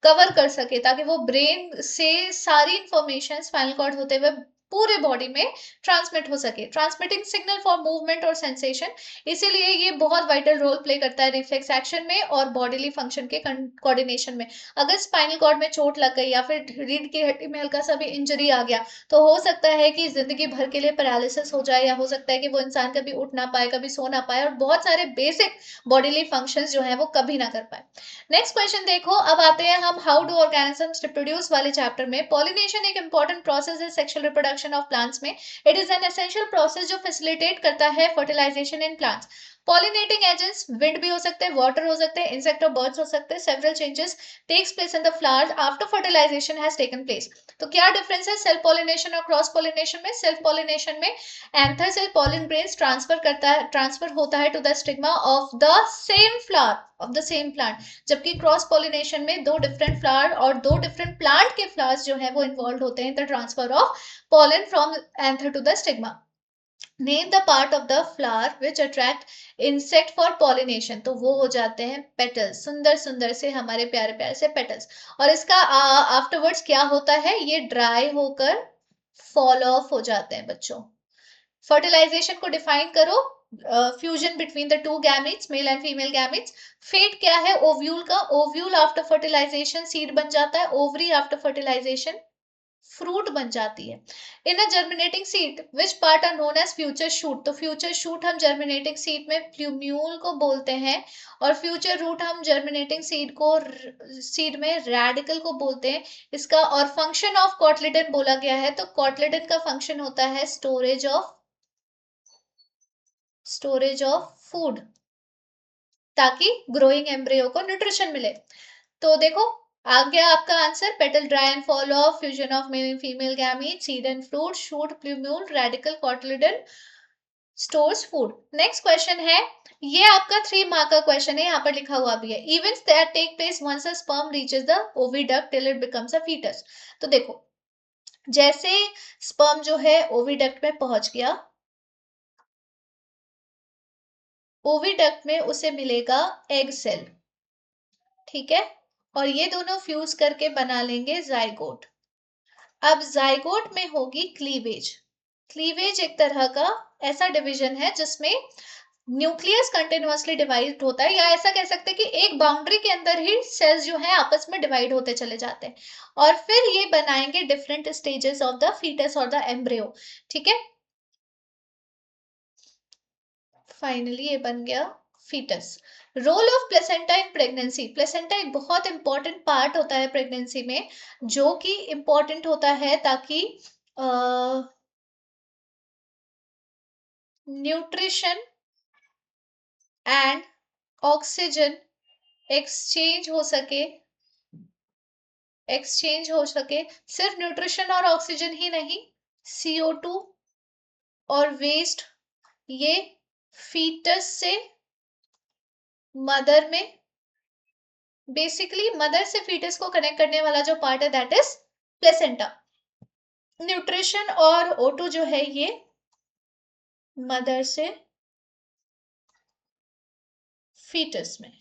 कवर कर सके, ताकि वो ब्रेन से सारी इंफॉर्मेशन स्पाइनल कॉर्ड होते हुए पूरे बॉडी में ट्रांसमिट हो सके। ट्रांसमिटिंग सिग्नल फॉर मूवमेंट और सेंसेशन, इसीलिए ये बहुत वाइटल रोल प्ले करता है रिफ्लेक्स एक्शन में और बॉडीली फंक्शन के कोऑर्डिनेशन में। अगर स्पाइनल कॉर्ड में चोट लग गई या फिर रीढ़ की हड्डी में हल्का सा भी इंजरी आ गया, तो हो सकता है कि जिंदगी भर के लिए पैरालिसिस हो जाए, या हो सकता है कि वो इंसान कभी उठ ना पाए, कभी सो ना पाए, और बहुत सारे बेसिक बॉडीली फंक्शंस जो है वो कभी ना कर पाए। नेक्स्ट क्वेश्चन देखो, अब आते हैं हम हाउ डू ऑर्गेनिजम्स रिप्रोड्यूस वाले चैप्टर में। पॉलिनेशन एक इंपॉर्टेंट प्रोसेस है सेक्सुअल रिप्रोडक्शन ऑफ प्लांट्स में। It is an essential process जो फैसिलिटेट करता है fertilisation in plants. Pollinating agents wind भी हो सकते हैं, वाटर हो सकते हैं, इंसेक्ट और बर्ड्स हो सकते हैं। Several changes takes place in the flowers after fertilisation has taken place. तो क्या डिफरेंस है सेल्फ पॉलिनेशन और क्रॉस पॉलिनेशन में? सेल्फ पॉलिनेशन में एंथर से पॉलिन ग्रेन्स ट्रांसफर होता है to the stigma of the same flower of the same plant, जबकि क्रॉस पॉलिनेशन में दो डिफरेंट फ्लावर और दो डिफरेंट प्लांट के फ्लावर्स जो है वो इन्वॉल्व होते हैं the transfer of pollen from anther to the stigma. Name the part of the flower which attract insect for pollination, तो वो हो जाते हैं पेटल्स, सुंदर सुंदर से हमारे प्यारे प्यारे से पेटल्स। और इसका आफ्टरवर्ड्स क्या होता है, ये ड्राई होकर फॉल ऑफ हो जाते हैं बच्चों। फर्टिलाइजेशन को डिफाइन करो, fusion between the two gametes, male and female gametes. Fate क्या है ओव्यूल का, ओव्यूल आफ्टर फर्टिलाइजेशन सीड बन जाता है, ओवरी आफ्टर फर्टिलाइजेशन फ्रूट बन जाती है। In a germinating seed which part are known as future shoot, तो फ्यूचर शूट हम जर्मिनेटिंग सीड में प्लूम्यूल को बोलते हैं, और फ्यूचर रूट हम जर्मिनेटिंग सीड में रेडिकल को बोलते हैं। इसका और फंक्शन ऑफ कॉटलिडन बोला गया है, तो कॉटलिडन का फंक्शन होता है स्टोरेज ऑफ फूड, ताकि ग्रोइंग एम्ब्रियो को न्यूट्रिशन मिले। तो देखो आ गया आपका answer, petal dry and fall off, fusion of male and female gamete, seed and fruit, shoot, plumule, radicle, cotyledon, stores food. Next question है, ये आपका 3 मार्क का क्वेश्चन है, यहाँ पर लिखा हुआ भी है, events that take place once a sperm reaches the oviduct till it becomes a foetus. तो देखो जैसे स्पर्म जो है ओविडक्ट में पहुंच गया, ओविडक्ट में उसे मिलेगा एग सेल, ठीक है, और ये दोनों फ्यूज करके बना लेंगे जाइगोट। अब जाइगोट में होगी क्लीवेज। क्लीवेज एक तरह का ऐसा डिवीजन है जिसमें न्यूक्लियस कंटिन्यूअसली डिवाइड होता है, या ऐसा कह सकते हैं कि एक बाउंड्री के अंदर ही सेल्स जो है आपस में डिवाइड होते चले जाते हैं, और फिर ये बनाएंगे different stages of the foetus और द एम्ब्रियो। ठीक है, फाइनली ये बन गया foetus. Role of placenta in pregnancy. Placenta एक बहुत इंपॉर्टेंट पार्ट होता है प्रेगनेंसी में, जो कि इंपॉर्टेंट होता है ताकि न्यूट्रिशन एंड ऑक्सीजन एक्सचेंज हो सके। सिर्फ न्यूट्रिशन और ऑक्सीजन ही नहीं, CO2 और वेस्ट, ये फीटस से मदर में, बेसिकली मदर से फीटस को कनेक्ट करने वाला जो पार्ट है दैट इज प्लेसेंटा। न्यूट्रिशन और O2 जो है ये मदर से फीटस में।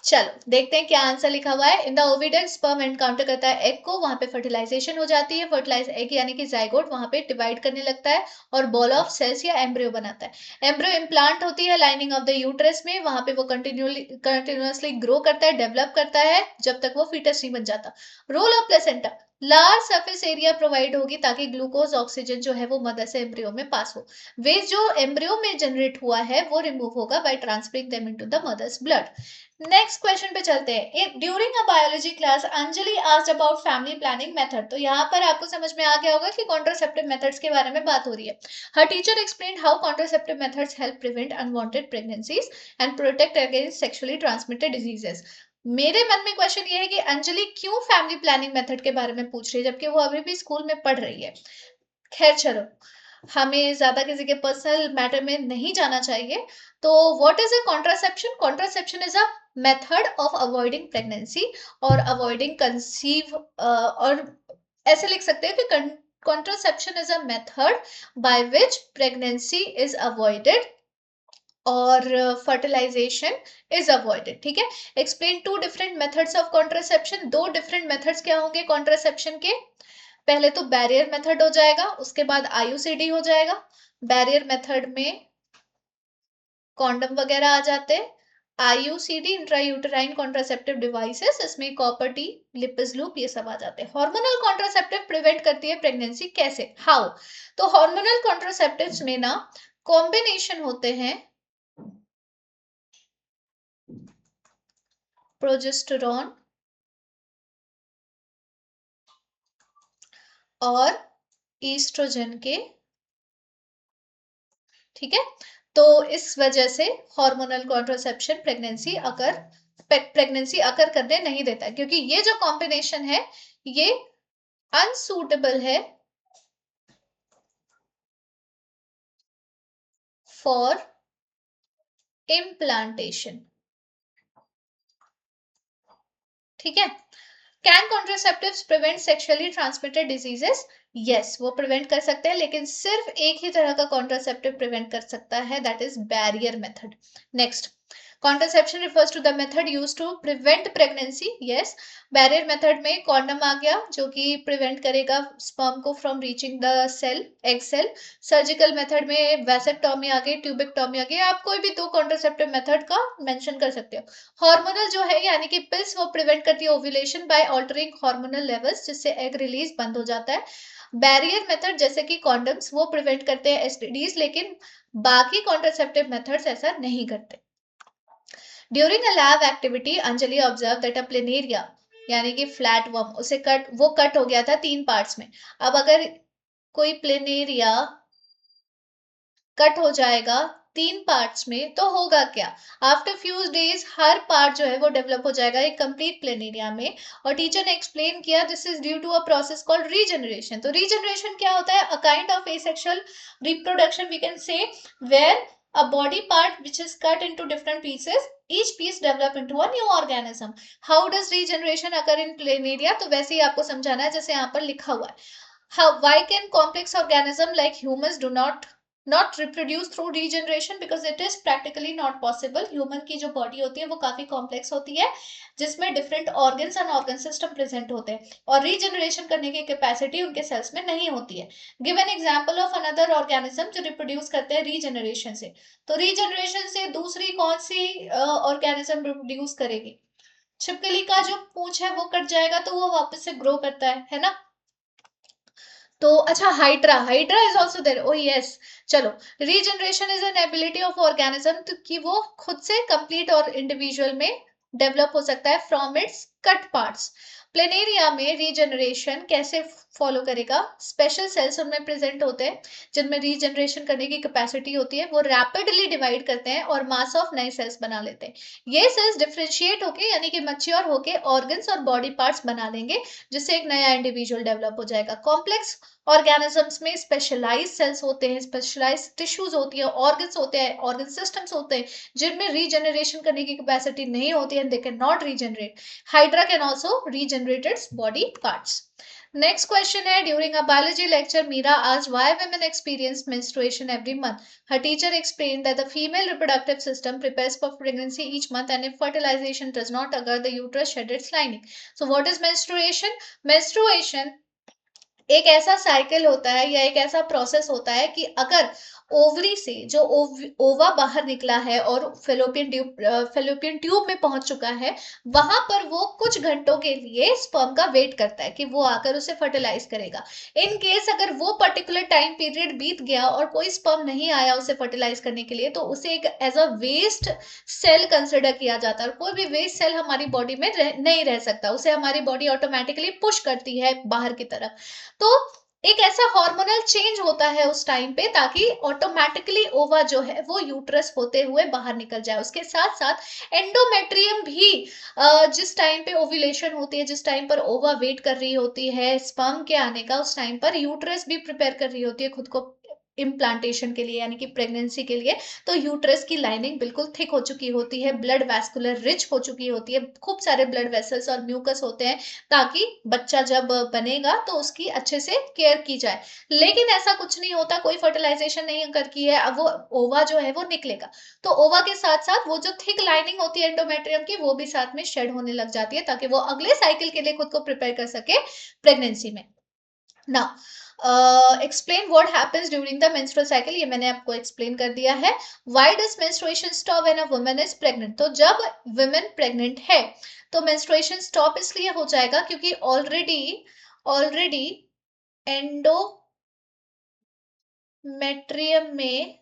चलो देखते हैं क्या आंसर लिखा हुआ है। इन द ओविडन स्पर्म एनकाउंटर करता है एग को, वहां पे फर्टिलाइजेशन हो जाती है, फर्टिलाइज एग यानी कि जाइगोट वहां पे डिवाइड करने लगता है और बॉल ऑफ सेल्स या एम्ब्रियो बनाता है। एम्ब्रियो इम्प्लांट होती है लाइनिंग ऑफ द यूट्रस में, वहां पे वो कंटिन्यूअसली ग्रो करता है, डेवलप करता है जब तक वो फीटस नहीं बन जाता। Role of placenta, large surface area provide होगी ताकि ग्लूकोज ऑक्सीजन जो है वो मदर से एम्ब्रियो में पास हो। वेस्ट जो एम्ब्रियो में जनरेट हुआ है वो रिमूव होगा by transferring them into the mother's blood. Next question पे चलते हैं। During a biology class Anjali asked about family planning method. तो यहाँ पर आपको समझ में आ गया होगा कि कॉन्ट्रासेप्टिव मेथड्स के बारे में बात हो रही है। Her teacher explain how contraceptive methods help prevent unwanted pregnancies and protect against sexually transmitted diseases. मेरे मन में क्वेश्चन ये है कि अंजलि क्यों फैमिली प्लानिंग मेथड के बारे में पूछ रही है जबकि वो अभी भी स्कूल में पढ़ रही है। खैर चलो, हमें ज्यादा किसी के पर्सनल मैटर में नहीं जाना चाहिए। तो what is a contraception? Contraception is a method of avoiding pregnancy और अवॉइडिंग कंसीव, और ऐसे लिख सकते हैं कि contraception is a method by which pregnancy is avoided और फर्टिलाइजेशन इज अवॉइडेड। ठीक है, explain two different methods of contraception. दो डिफरेंट मेथड्स क्या होंगे कॉन्ट्रासेप्शन के? पहले तो बैरियर मेथड हो जाएगा, उसके बाद IUCD हो जाएगा। बैरियर मेथड में कॉन्डम वगैरह आ जाते हैं। IUCD इंट्रायूटेराइन कॉन्ट्रासेप्टिव डिवाइसेस, इसमें कॉपर टी, लिपिस लूप, ये सब आ जाते हैं। हार्मोनल कॉन्ट्रासेप्टिव प्रिवेंट करती है प्रेगनेंसी, कैसे, हाउ? तो हार्मोनल कॉन्ट्रासेप्टिव्स में ना कॉम्बिनेशन होते हैं प्रोजेस्टेरॉन और ईस्ट्रोजन के। ठीक है, तो इस वजह से हार्मोनल कॉन्ट्रासेप्शन प्रेगनेंसी अकर करने नहीं देता, क्योंकि ये जो कॉम्बिनेशन है ये अनसूटेबल है फॉर इम्प्लांटेशन। ठीक है, can contraceptives prevent sexually transmitted diseases? Yes, वो प्रिवेंट कर सकते हैं, लेकिन सिर्फ एक ही तरह का कॉन्ट्रासेप्टिव प्रिवेंट कर सकता है, that is barrier method. Next, contraception refers to the method used to prevent pregnancy. Yes, barrier method में कॉन्डम आ गया जो कि प्रिवेंट करेगा स्पर्म को from reaching the cell, egg cell. Surgical method में वैसेक्टोमी आ गई, ट्यूबेक्टोमी आ गई। आप कोई भी दो कॉन्ट्रासेप्टिव मेथड का मेंशन कर सकते हो। हार्मोनल जो है यानी कि पिल्स, वो प्रिवेंट करती है ovulation by altering hormonal levels, जिससे एग रिलीज बंद हो जाता है। बैरियर मेथड जैसे कि कॉन्डम्स, वो प्रिवेंट करते हैं STDs, लेकिन बाकी कॉन्ट्रासेप्टिव मेथड्स ऐसा नहीं करते। During a lab activity Anjali observe that a planaria, यानी कि फ्लैट वर्म, उसे कट हो गया था 3 पार्ट्स में। अब अगर कोई प्लेनेरिया कट हो जाएगा 3 पार्ट्स में तो होगा क्या? आफ्टर फ्यू डेज हर पार्ट जो है वो डेवलप हो जाएगा एक कंप्लीट प्लेनेरिया में। और टीचर ने एक्सप्लेन किया this is due to a process called regeneration. तो रीजनरेशन क्या होता है? A kind of asexual reproduction we can say, where a body part which is cut into different pieces, each piece develop into a new organism. How does regeneration occur in planaria? तो वैसे ही आपको समझाना है जैसे यहाँ पर लिखा हुआ है। How, why can complex organism like humans do not not reproduce through regeneration because it is practically not possible. Human की जो बॉडी होती है वो काफी कॉम्प्लेक्स होती है, जिसमें different organs and organ system present होते हैं, और रीजनरेशन करने की कैपेसिटी उनके सेल्स में नहीं होती है। Give an example of another organism जो रिप्रोड्यूस करते हैं रीजनरेशन से। तो रीजनरेशन से दूसरी कौन सी ऑर्गेनिज्म रिप्रोड्यूस करेगी? छिपकली का जो पूंछ है वो कट जाएगा तो वो वापस से ग्रो करता है ना। तो अच्छा, hydra, hydra is also there, oh yes. चलो, regeneration is an ability of organism, तो कि वो खुद से कंप्लीट और इंडिविजुअल में डेवलप हो सकता है from its cut parts. Planaria में रीजनरेशन कैसे फॉलो करेगा? स्पेशल सेल्स उनमें प्रेजेंट होते हैं जिनमें रीजनरेशन करने की कैपेसिटी होती है, वो रैपिडली डिवाइड करते हैं और मास ऑफ नए सेल्स बना लेते हैं। ये सेल्स डिफ्रेंशिएट होके यानी कि मैच्योर होके ऑर्गन्स और बॉडी पार्ट्स बना लेंगे, जिससे एक नया इंडिविजुअल डेवलप हो जाएगा। कॉम्प्लेक्स ऑर्गेनिजम्स में स्पेशलाइज सेल्स होते हैं, स्पेशलाइज टिश्यूज होती है, ऑर्गन्स होते हैं, ऑर्गन सिस्टम्स होते हैं जिनमें रीजनरेशन करने की कैपेसिटी नहीं होती है, they can not regenerate. Hydra can also regenerate its body parts. Next question है, during a biology lecture Meera asked why women experience menstruation every month. Her teacher explained that the female reproductive system prepares for pregnancy each month, and if fertilization does not occur, the uterus sheds its lining. So what is menstruation? Menstruation एक ऐसा cycle होता है या एक ऐसा process होता है कि अगर ओवरी से जो ओवा बाहर निकला है और फेलोपियन ट्यूब में पहुंच चुका है, वहां पर वो कुछ घंटों के लिए स्पर्म का वेट करता है कि वो आकर उसे फर्टिलाइज करेगा। इन केस अगर वो पर्टिकुलर टाइम पीरियड बीत गया और कोई स्पर्म नहीं आया उसे फर्टिलाइज करने के लिए, तो उसे एक as a waste cell consider किया जाता है, और कोई भी वेस्ट सेल हमारी बॉडी में नहीं रह सकता, उसे हमारी बॉडी ऑटोमेटिकली पुश करती है बाहर की तरफ। तो एक ऐसा हार्मोनल चेंज होता है उस टाइम पे, ताकि ऑटोमेटिकली ओवा जो है वो यूट्रस होते हुए बाहर निकल जाए। उसके साथ साथ एंडोमेट्रियम भी जिस टाइम पे ओव्यूलेशन होती है, जिस टाइम पर ओवा वेट कर रही होती है स्पर्म के आने का, उस टाइम पर यूट्रस भी प्रिपेयर कर रही होती है खुद को इम्प्लांटेशन के लिए यानी कि प्रेगनेंसी के लिए। तो यूट्रस की लाइनिंग बिल्कुल थिक हो चुकी होती है, ब्लड वैस्कुलर रिच हो चुकी होती है, खूब सारे ब्लड वेसल्स और म्यूकस होते हैं, ताकि बच्चा जब बनेगा तो उसकी अच्छे से केयर की जाए। लेकिन ऐसा कुछ नहीं होता, कोई फर्टिलाइजेशन नहीं कर की है, अब वो ओवा जो है वो निकलेगा, तो ओवा के साथ साथ वो जो थिक लाइनिंग होती है एंडोमेट्रियम की, वो भी साथ में शेड होने लग जाती है, ताकि वो अगले साइकिल के लिए खुद को प्रिपेयर कर सके प्रेगनेंसी में। ना explain what happens during the menstrual cycle, ये मैंने आपको एक्सप्लेन कर दिया है। Why does menstruation stop when a woman is pregnant? तो जब वुमेन प्रेग्नेंट है तो मेंस्ट्रुएशन स्टॉप इसलिए हो जाएगा क्योंकि ऑलरेडी ऑलरेडी एंडोमेट्रियम में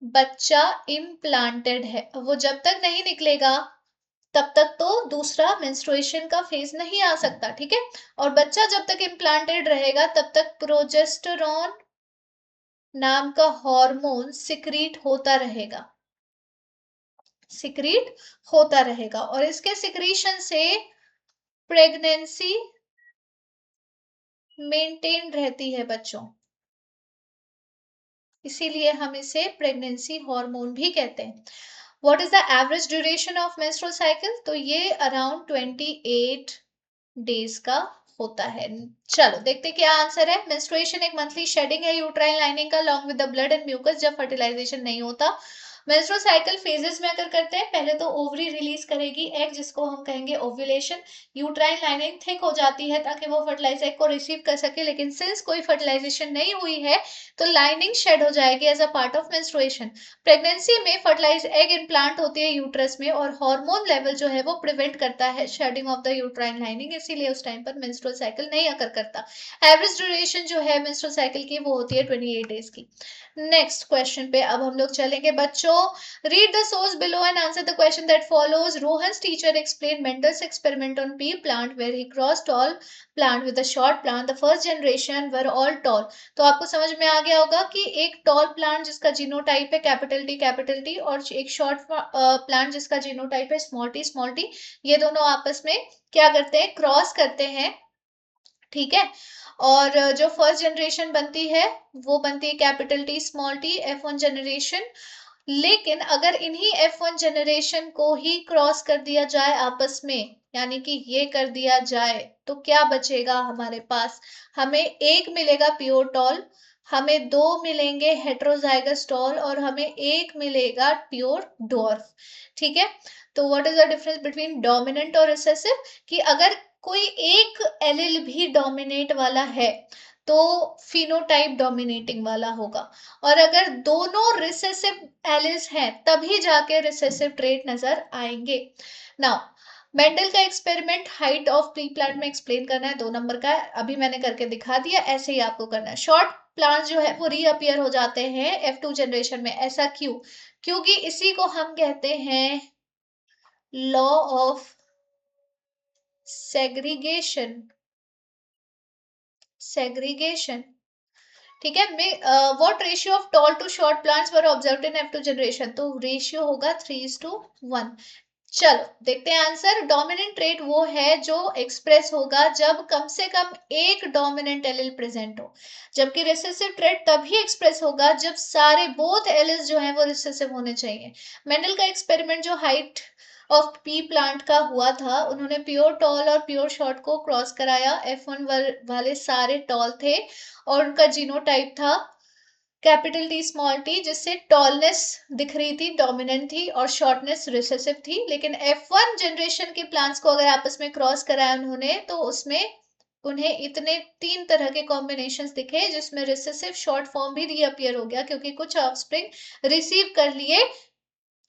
बच्चा इम्प्लांटेड है, वो जब तक नहीं निकलेगा तब तक तो दूसरा मेंस्ट्रुएशन का फेज नहीं आ सकता, ठीक है। और बच्चा जब तक इम्प्लांटेड रहेगा तब तक प्रोजेस्टेरॉन नाम का हार्मोन सिक्रीट होता रहेगा, सिक्रीट होता रहेगा, और इसके सिक्रीशन से प्रेगनेंसी मेंटेन रहती है बच्चों, इसीलिए हम इसे प्रेगनेंसी हार्मोन भी कहते हैं। What is the average duration of menstrual cycle? तो ये अराउंड 28 डेज का होता है। चलो देखते क्या आंसर है। मेंस्ट्रुएशन एक मंथली शेडिंग है यूट्राइन लाइनिंग का long with the blood and mucus, जब फर्टिलाइजेशन नहीं होता। मेंस्ट्रुअल साइकिल फेजेस में अगर करते हैं, पहले तो ओवरी रिलीज करेगी एग, जिसको हम कहेंगे ओव्यूलेशन। यूट्राइन लाइनिंग थिक हो जाती है ताकि वो फर्टिलाइज एग को रिसीव कर सके, लेकिन सिंस कोई फर्टिलाइजेशन नहीं हुई है तो लाइनिंग शेड हो जाएगी as a part of menstruation. Pregnancy में फर्टिलाइज एग इम्प्लांट होती है यूट्रस में, और हार्मोन लेवल जो है वो प्रिवेंट करता है shedding of the uterine lining, इसीलिए उस टाइम पर मेंस्ट्रुअल साइकिल नहीं अकर करता। एवरेज ड्यूरेशन जो है मेंस्ट्रुअल साइकिल की वो होती है 28 डेज की। नेक्स्ट क्वेश्चन पे अब हम लोग चलेंगे बच्चों। Read the source below and answer the question that follows. Rohan's teacher explain Mendel's experiment on pea plant where he crossed tall plant with a short plant. The first generation were all tall. तो आपको समझ में आ गया होगा कि एक tall plant जिसका genotype है कैपिटल टी, और एक शॉर्ट प्लांट जिसका जीनोटाइप है स्मॉल टी, ये दोनों आपस में क्या करते हैं? क्रॉस करते हैं, ठीक है। और जो फर्स्ट जनरेशन बनती है वो बनती है capital T small T, F1 generation. लेकिन अगर इन्हीं F1 जनरेशन को ही क्रॉस कर दिया जाए आपस में, यानी कि ये कर दिया जाए, तो क्या बचेगा हमारे पास? हमें एक मिलेगा प्योर टॉल, हमें 2 मिलेंगे हेट्रोजाइगस टॉल और हमें 1 मिलेगा प्योर डॉर्फ। ठीक है, तो what is the difference between dominant और रिसेसिव, कि अगर कोई एक एलिल भी डोमिनेट वाला है तो फिनोटाइप डोमिनेटिंग वाला होगा, और अगर दोनों रिसेसिव एलिल्स हैं तभी जाके रिसेसिव ट्रेट नजर आएंगे। नाउ मेंडल का experiment height of pre plant में एक्सप्लेन करना है, 2 नंबर का है, अभी मैंने करके दिखा दिया, ऐसे ही आपको करना है। शॉर्ट प्लांट जो है वो रीअपियर हो जाते हैं F2 जनरेशन में, ऐसा क्यों? क्योंकि इसी को हम कहते हैं लॉ ऑफ सेग्रीगेशन। सेग्रीगेशन, ठीक है। What ratio of tall to short plants were observed in F2 generation, तो रेशियो होगा 3:1। चलो देखते हैं आंसर। डोमिनेंट ट्रेट वो है जो एक्सप्रेस होगा जब कम से कम एक डोमिनेंट एलिल प्रेजेंट हो, जबकि रिसेसिव ट्रेट तभी एक्सप्रेस होगा जब सारे बोथ एलिल्स जो हैं वो रिसेसिव होने चाहिए। मेंडल का एक्सपेरिमेंट जो हाइट ऑफ पी प्लांट का हुआ था, उन्होंने प्योर टॉल और प्योर शॉर्ट को क्रॉस कराया। F1 वाले सारे टॉल थे और उनका जीनोटाइप था कैपिटल टी स्मॉल टी, जिससे टॉलनेस दिख रही थी डोमिनेंट थी और शॉर्टनेस रिसेसिव थी। लेकिन F1 जनरेशन के प्लांट्स को अगर आपस में क्रॉस कराया उन्होंने, तो उसमें उन्हें इतने 3 तरह के कॉम्बिनेशंस दिखे, जिसमें रिसेसिव शॉर्ट फॉर्म भी रीअपियर हो गया, क्योंकि कुछ ऑफस्प्रिंग रिसीव कर लिए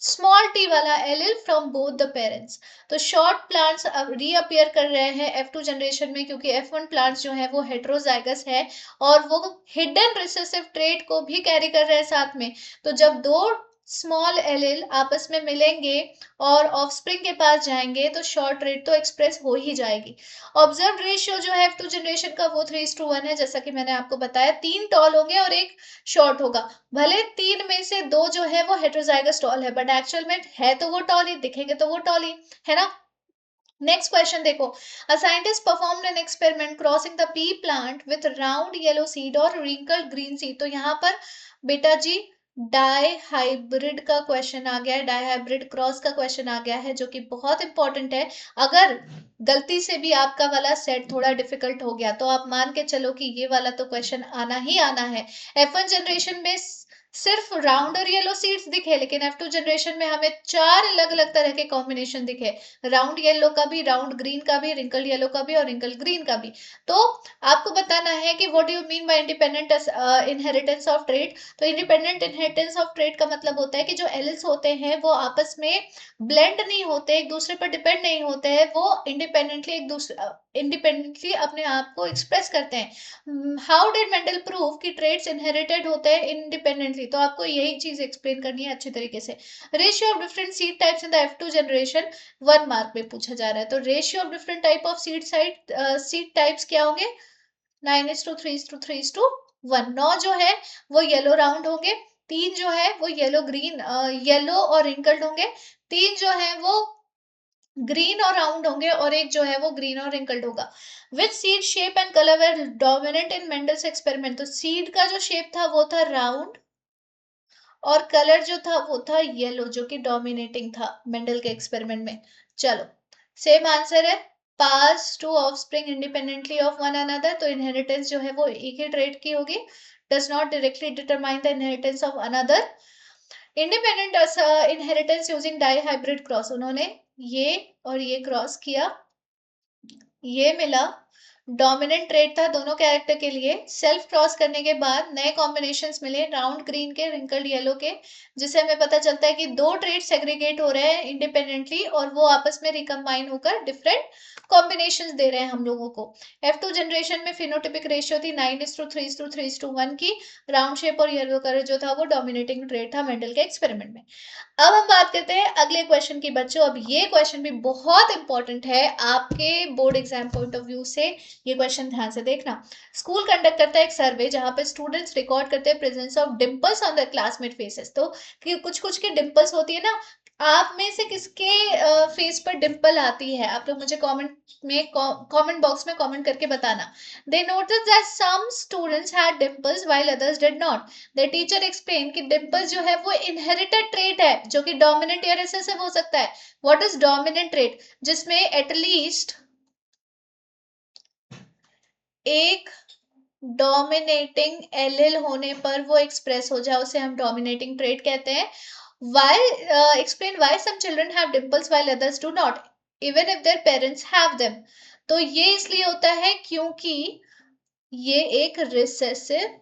स्मॉल टी वाला allele from both the parents. तो शॉर्ट प्लांट्स अब रीअपियर कर रहे हैं F2 जनरेशन में, क्योंकि F1 प्लांट्स जो है वो हेट्रोजाइगस है और वो हिडन रिसेसिव ट्रेट को भी कैरी कर रहे हैं साथ में। तो जब 2 स्मॉल एलिल आपस में मिलेंगे और ऑफस्प्रिंग के पास जाएंगे तो शॉर्ट ट्रेट तो एक्सप्रेस हो ही जाएगी। ऑब्जर्व रेशियो जो है F2 जनरेशन का वो 3:1 है, जैसा कि मैंने आपको बताया। 3 टॉल होंगे और 1 शॉर्ट होगा। भले 3 में से 2 जो है वो हेट्रोजाइगस टॉल है, बट एक्चुअल में है तो वो टॉल ही, दिखेंगे तो वो टॉल ही, है ना। नेक्स्ट क्वेश्चन देखो, a scientist performed an experiment crossing the P plant with round yellow seed और रिंकल्ड ग्रीन सीड। तो यहाँ पर बेटा जी डाई हाइब्रिड का क्वेश्चन आ गया है, डाई हाइब्रिड क्रॉस का क्वेश्चन आ गया है, जो कि बहुत इंपॉर्टेंट है। अगर गलती से भी आपका वाला सेट थोड़ा डिफिकल्ट हो गया तो आप मान के चलो कि ये वाला तो क्वेश्चन आना ही आना है। F1 जनरेशन में सिर्फ राउंड और येलो सीड्स दिखे, लेकिन F2 जनरेशन में हमें 4 अलग अलग तरह के कॉम्बिनेशन दिखे, राउंड येलो का भी, राउंड ग्रीन का भी, रिंकल येलो का भी और रिंकल ग्रीन का भी। तो आपको बताना है कि what do you mean by independent inheritance of trait. तो इंडिपेंडेंट इनहेरिटेंस ऑफ ट्रेट का मतलब होता है कि जो एलिल्स होते हैं वो आपस में ब्लेंड नहीं होते, एक दूसरे पर डिपेंड नहीं होते हैं, वो इंडिपेंडेंटली एक दूसरे इंडिपेंडेंटली अपने आप को एक्सप्रेस करते हैं। हाउ डिड मेंडल प्रूव कि ट्रेट्स इनहेरिटेड होते हैं इंडिपेंडेंटली, तो आपको यही चीज एक्सप्लेन करनी है अच्छे तरीके से। Ratio of different seed types in the F2 generation 1 mark में पूछा जा रहा है। तो ratio of different type of seed types क्या होंगे? 9:3:3:1। 9 जो है वो येलो राउंड होंगे, 3 जो है वो येलो ग्रीन येलो और रिंकल्ड होंगे, 3 जो है वो ग्रीन और राउंड होंगे और एक जो है वो ग्रीन और रिंकल्ड होगा। Which seed shape and colour were dominant in Mendel's experiment. तो सीड का जो शेप था वो था राउंड और कलर जो था वो था येलो, जो कि डोमिनेटिंग था मेंडल के एक्सपेरिमेंट में। चलो सेम आंसर है, pass to offspring independently of one another. तो इनहेरिटेंस जो है वो एक ही ट्रेट की होगी, does not directly determine the inheritance of another. Independent inheritance using dihybrid cross, उन्होंने ये और ये क्रॉस किया, ये मिला, डोमिनेंट ट्रेट था दोनों कैरेक्टर के लिए। सेल्फ क्रॉस करने के बाद नए कॉम्बिनेशंस मिले, राउंड ग्रीन के, रिंकल्ड येलो के, जिससे हमें पता चलता है कि 2 ट्रेट सेग्रीगेट हो रहे हैं इंडिपेंडेंटली और वो आपस में रिकम्बाइन होकर डिफरेंट कॉम्बिनेशंस दे रहे हैं हम लोगों को। F2 जनरेशन में फिनोटिपिक रेशियो थी 9:3:3:1 की, राउंड शेप और येलो कलर जो था वो डोमिनेटिंग ट्रेट था मेंडल के एक्सपेरिमेंट में। अब हम बात करते हैं अगले क्वेश्चन की बच्चों। अब ये क्वेश्चन भी बहुत इंपॉर्टेंट है आपके board exam point of view से, ये क्वेश्चन ध्यान से देखना। स्कूल कंडक्ट करता है एक सर्वे जहां पे स्टूडेंट्स रिकॉर्ड करते हैं presence of dimples on the classmate faces. तो कि कुछ कुछ के डिंपल्स होती है ना, आप में से किसके फेस पर डिंपल आती है, आप लोग मुझे कमेंट बॉक्स में कमेंट करके बताना। They notice that some students had dimples while others did not. The teacher explain कि डिंपल्स जो है वो इनहेरिटेड ट्रेट है, जो कि डोमिनेंट या रिसेसिव हो सकता है। What is dominant trait? जिसमें एटलीस्ट एक डोमिनेटिंग एलिल होने पर वो एक्सप्रेस हो जाए, उसे हम डोमिनेटिंग ट्रेट कहते हैं। Why explain why some children have dimples while others do not even if their parents have them. तो ये इसलिए होता है क्योंकि ये एक रिसेसिव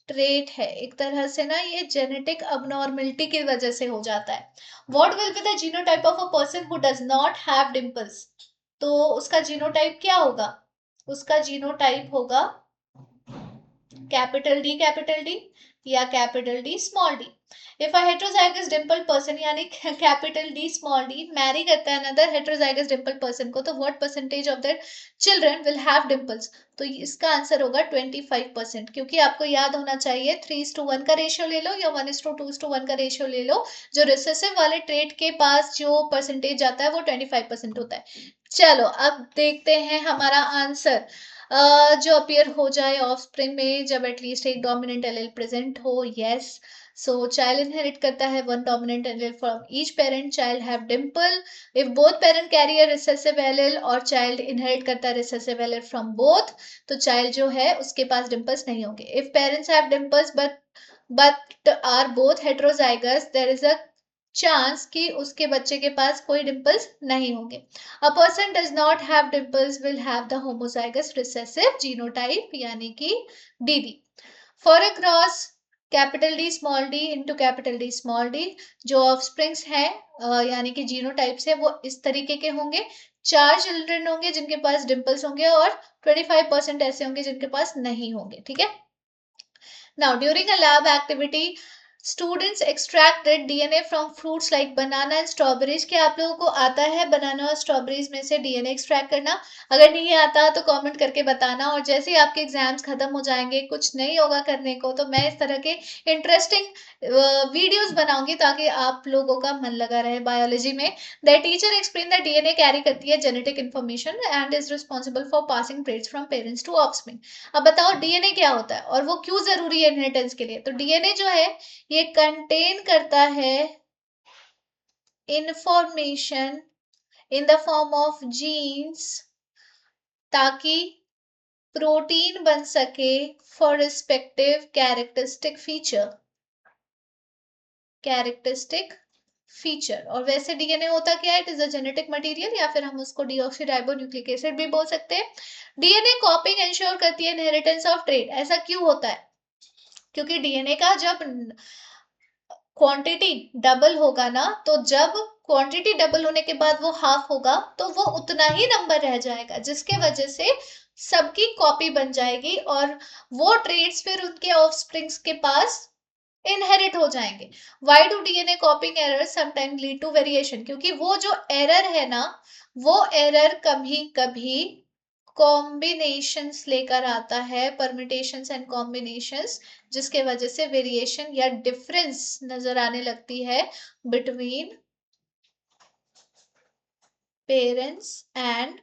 ट्रेट है, एक तरह से ना ये जेनेटिक अबनॉर्मलिटी की वजह से हो जाता है। What will be the genotype of a person who does not have dimples? तो उसका जीनोटाइप क्या होगा? उसका जीनोटाइप होगा कैपिटल डी या capital D small d. If a heterozygous dimple person यानी capital D small d marry करता है अनदर हेटेरोजाइगस डिंपल पर्सन को, तो what percentage of that children will have dimples? तो इसका आंसर होगा 25%, क्योंकि आपको याद होना चाहिए 3:1 का रेशियो ले लो या 1:2:1 का रेशियो ले लो, जो रिसेसिव वाले ट्रेट के पास जो परसेंटेज आता है वो 25% होता है। चलो अब देखते हैं हमारा आंसर। जो अपीयर हो जाए ऑफस्प्रिंग में जब एटलीस्ट एक डोमिनेंट एलील प्रेजेंट हो। यस, सो चाइल्ड इनहेरिट करता है one dominant allele from each parent, child have dimple if both parent carry a recessive allele, और चाइल्ड इनहेरिट करता है रिसेसिव एलील फ्रॉम बोथ, तो चाइल्ड जो है उसके पास डिंपल्स नहीं होंगे। If parents have dimples but are both heterozygous, there is a chance कि उसके बच्चे के पास कोई डिंपल्स नहीं होंगे। A person does not have dimples will have the homozygous recessive genotype यानी कि DD. For a cross capital D small D into capital D small D, जो ऑफस्प्रिंग्स हैं यानी कि जीनोटाइप्स है वो इस तरीके के होंगे। 4 चिल्ड्रन होंगे जिनके पास डिंपल्स होंगे और 25% ऐसे होंगे जिनके पास नहीं होंगे। ठीक है। Now, during a lab activity, students extracted DNA from fruits like banana and strawberries. क्या आप लोगों को आता है बनाना और स्ट्रॉबेरीज में से डीएनए एक्सट्रैक्ट करना? अगर नहीं आता तो कमेंट करके बताना, और जैसे ही आपके एग्जाम्स खत्म हो जाएंगे, कुछ नहीं होगा करने को, तो मैं इस तरह के इंटरेस्टिंग वीडियोस बनाऊंगी ताकि आप लोगों का मन लगा रहे बायोलॉजी में। The teacher explain the DNA carry करती है genetic information and is responsible for passing traits from parents to offspring. अब बताओ डीएनए क्या होता है और वो क्यों जरूरी है इनहेरिटेंस के लिए? तो डीएनए जो है ये कंटेन करता है information in the form of genes ताकि प्रोटीन बन सके फॉर रिस्पेक्टिव कैरेक्टरिस्टिक फीचर। और वैसे डीएनए होता क्या है? It is a genetic material, या फिर हम उसको डीऑक्सीराइबोन्यूक्लिक एसिड भी बोल सकते हैं। डीएनए कॉपिंग इंश्योर करती है इनहेरिटेंस ऑफ ट्रेट। ऐसा क्यों होता है? क्योंकि डीएनए का जब क्वांटिटी डबल होगा ना, तो जब क्वांटिटी डबल होने के बाद वो हाफ होगा तो वो उतना ही नंबर रह जाएगा, जिसके वजह से सबकी कॉपी बन जाएगी और वो ट्रेड्स फिर उनके ऑफस्प्रिंग्स के पास इनहेरिट हो जाएंगे। Why do DNA copying error sometime lead to variation? क्योंकि वो जो एरर है ना, वो एरर कभी कभी कॉम्बिनेशंस लेकर आता है, परमिटेशंस एंड कॉम्बिनेशंस, जिसके वजह से वेरिएशन या डिफरेंस नजर आने लगती है between parents and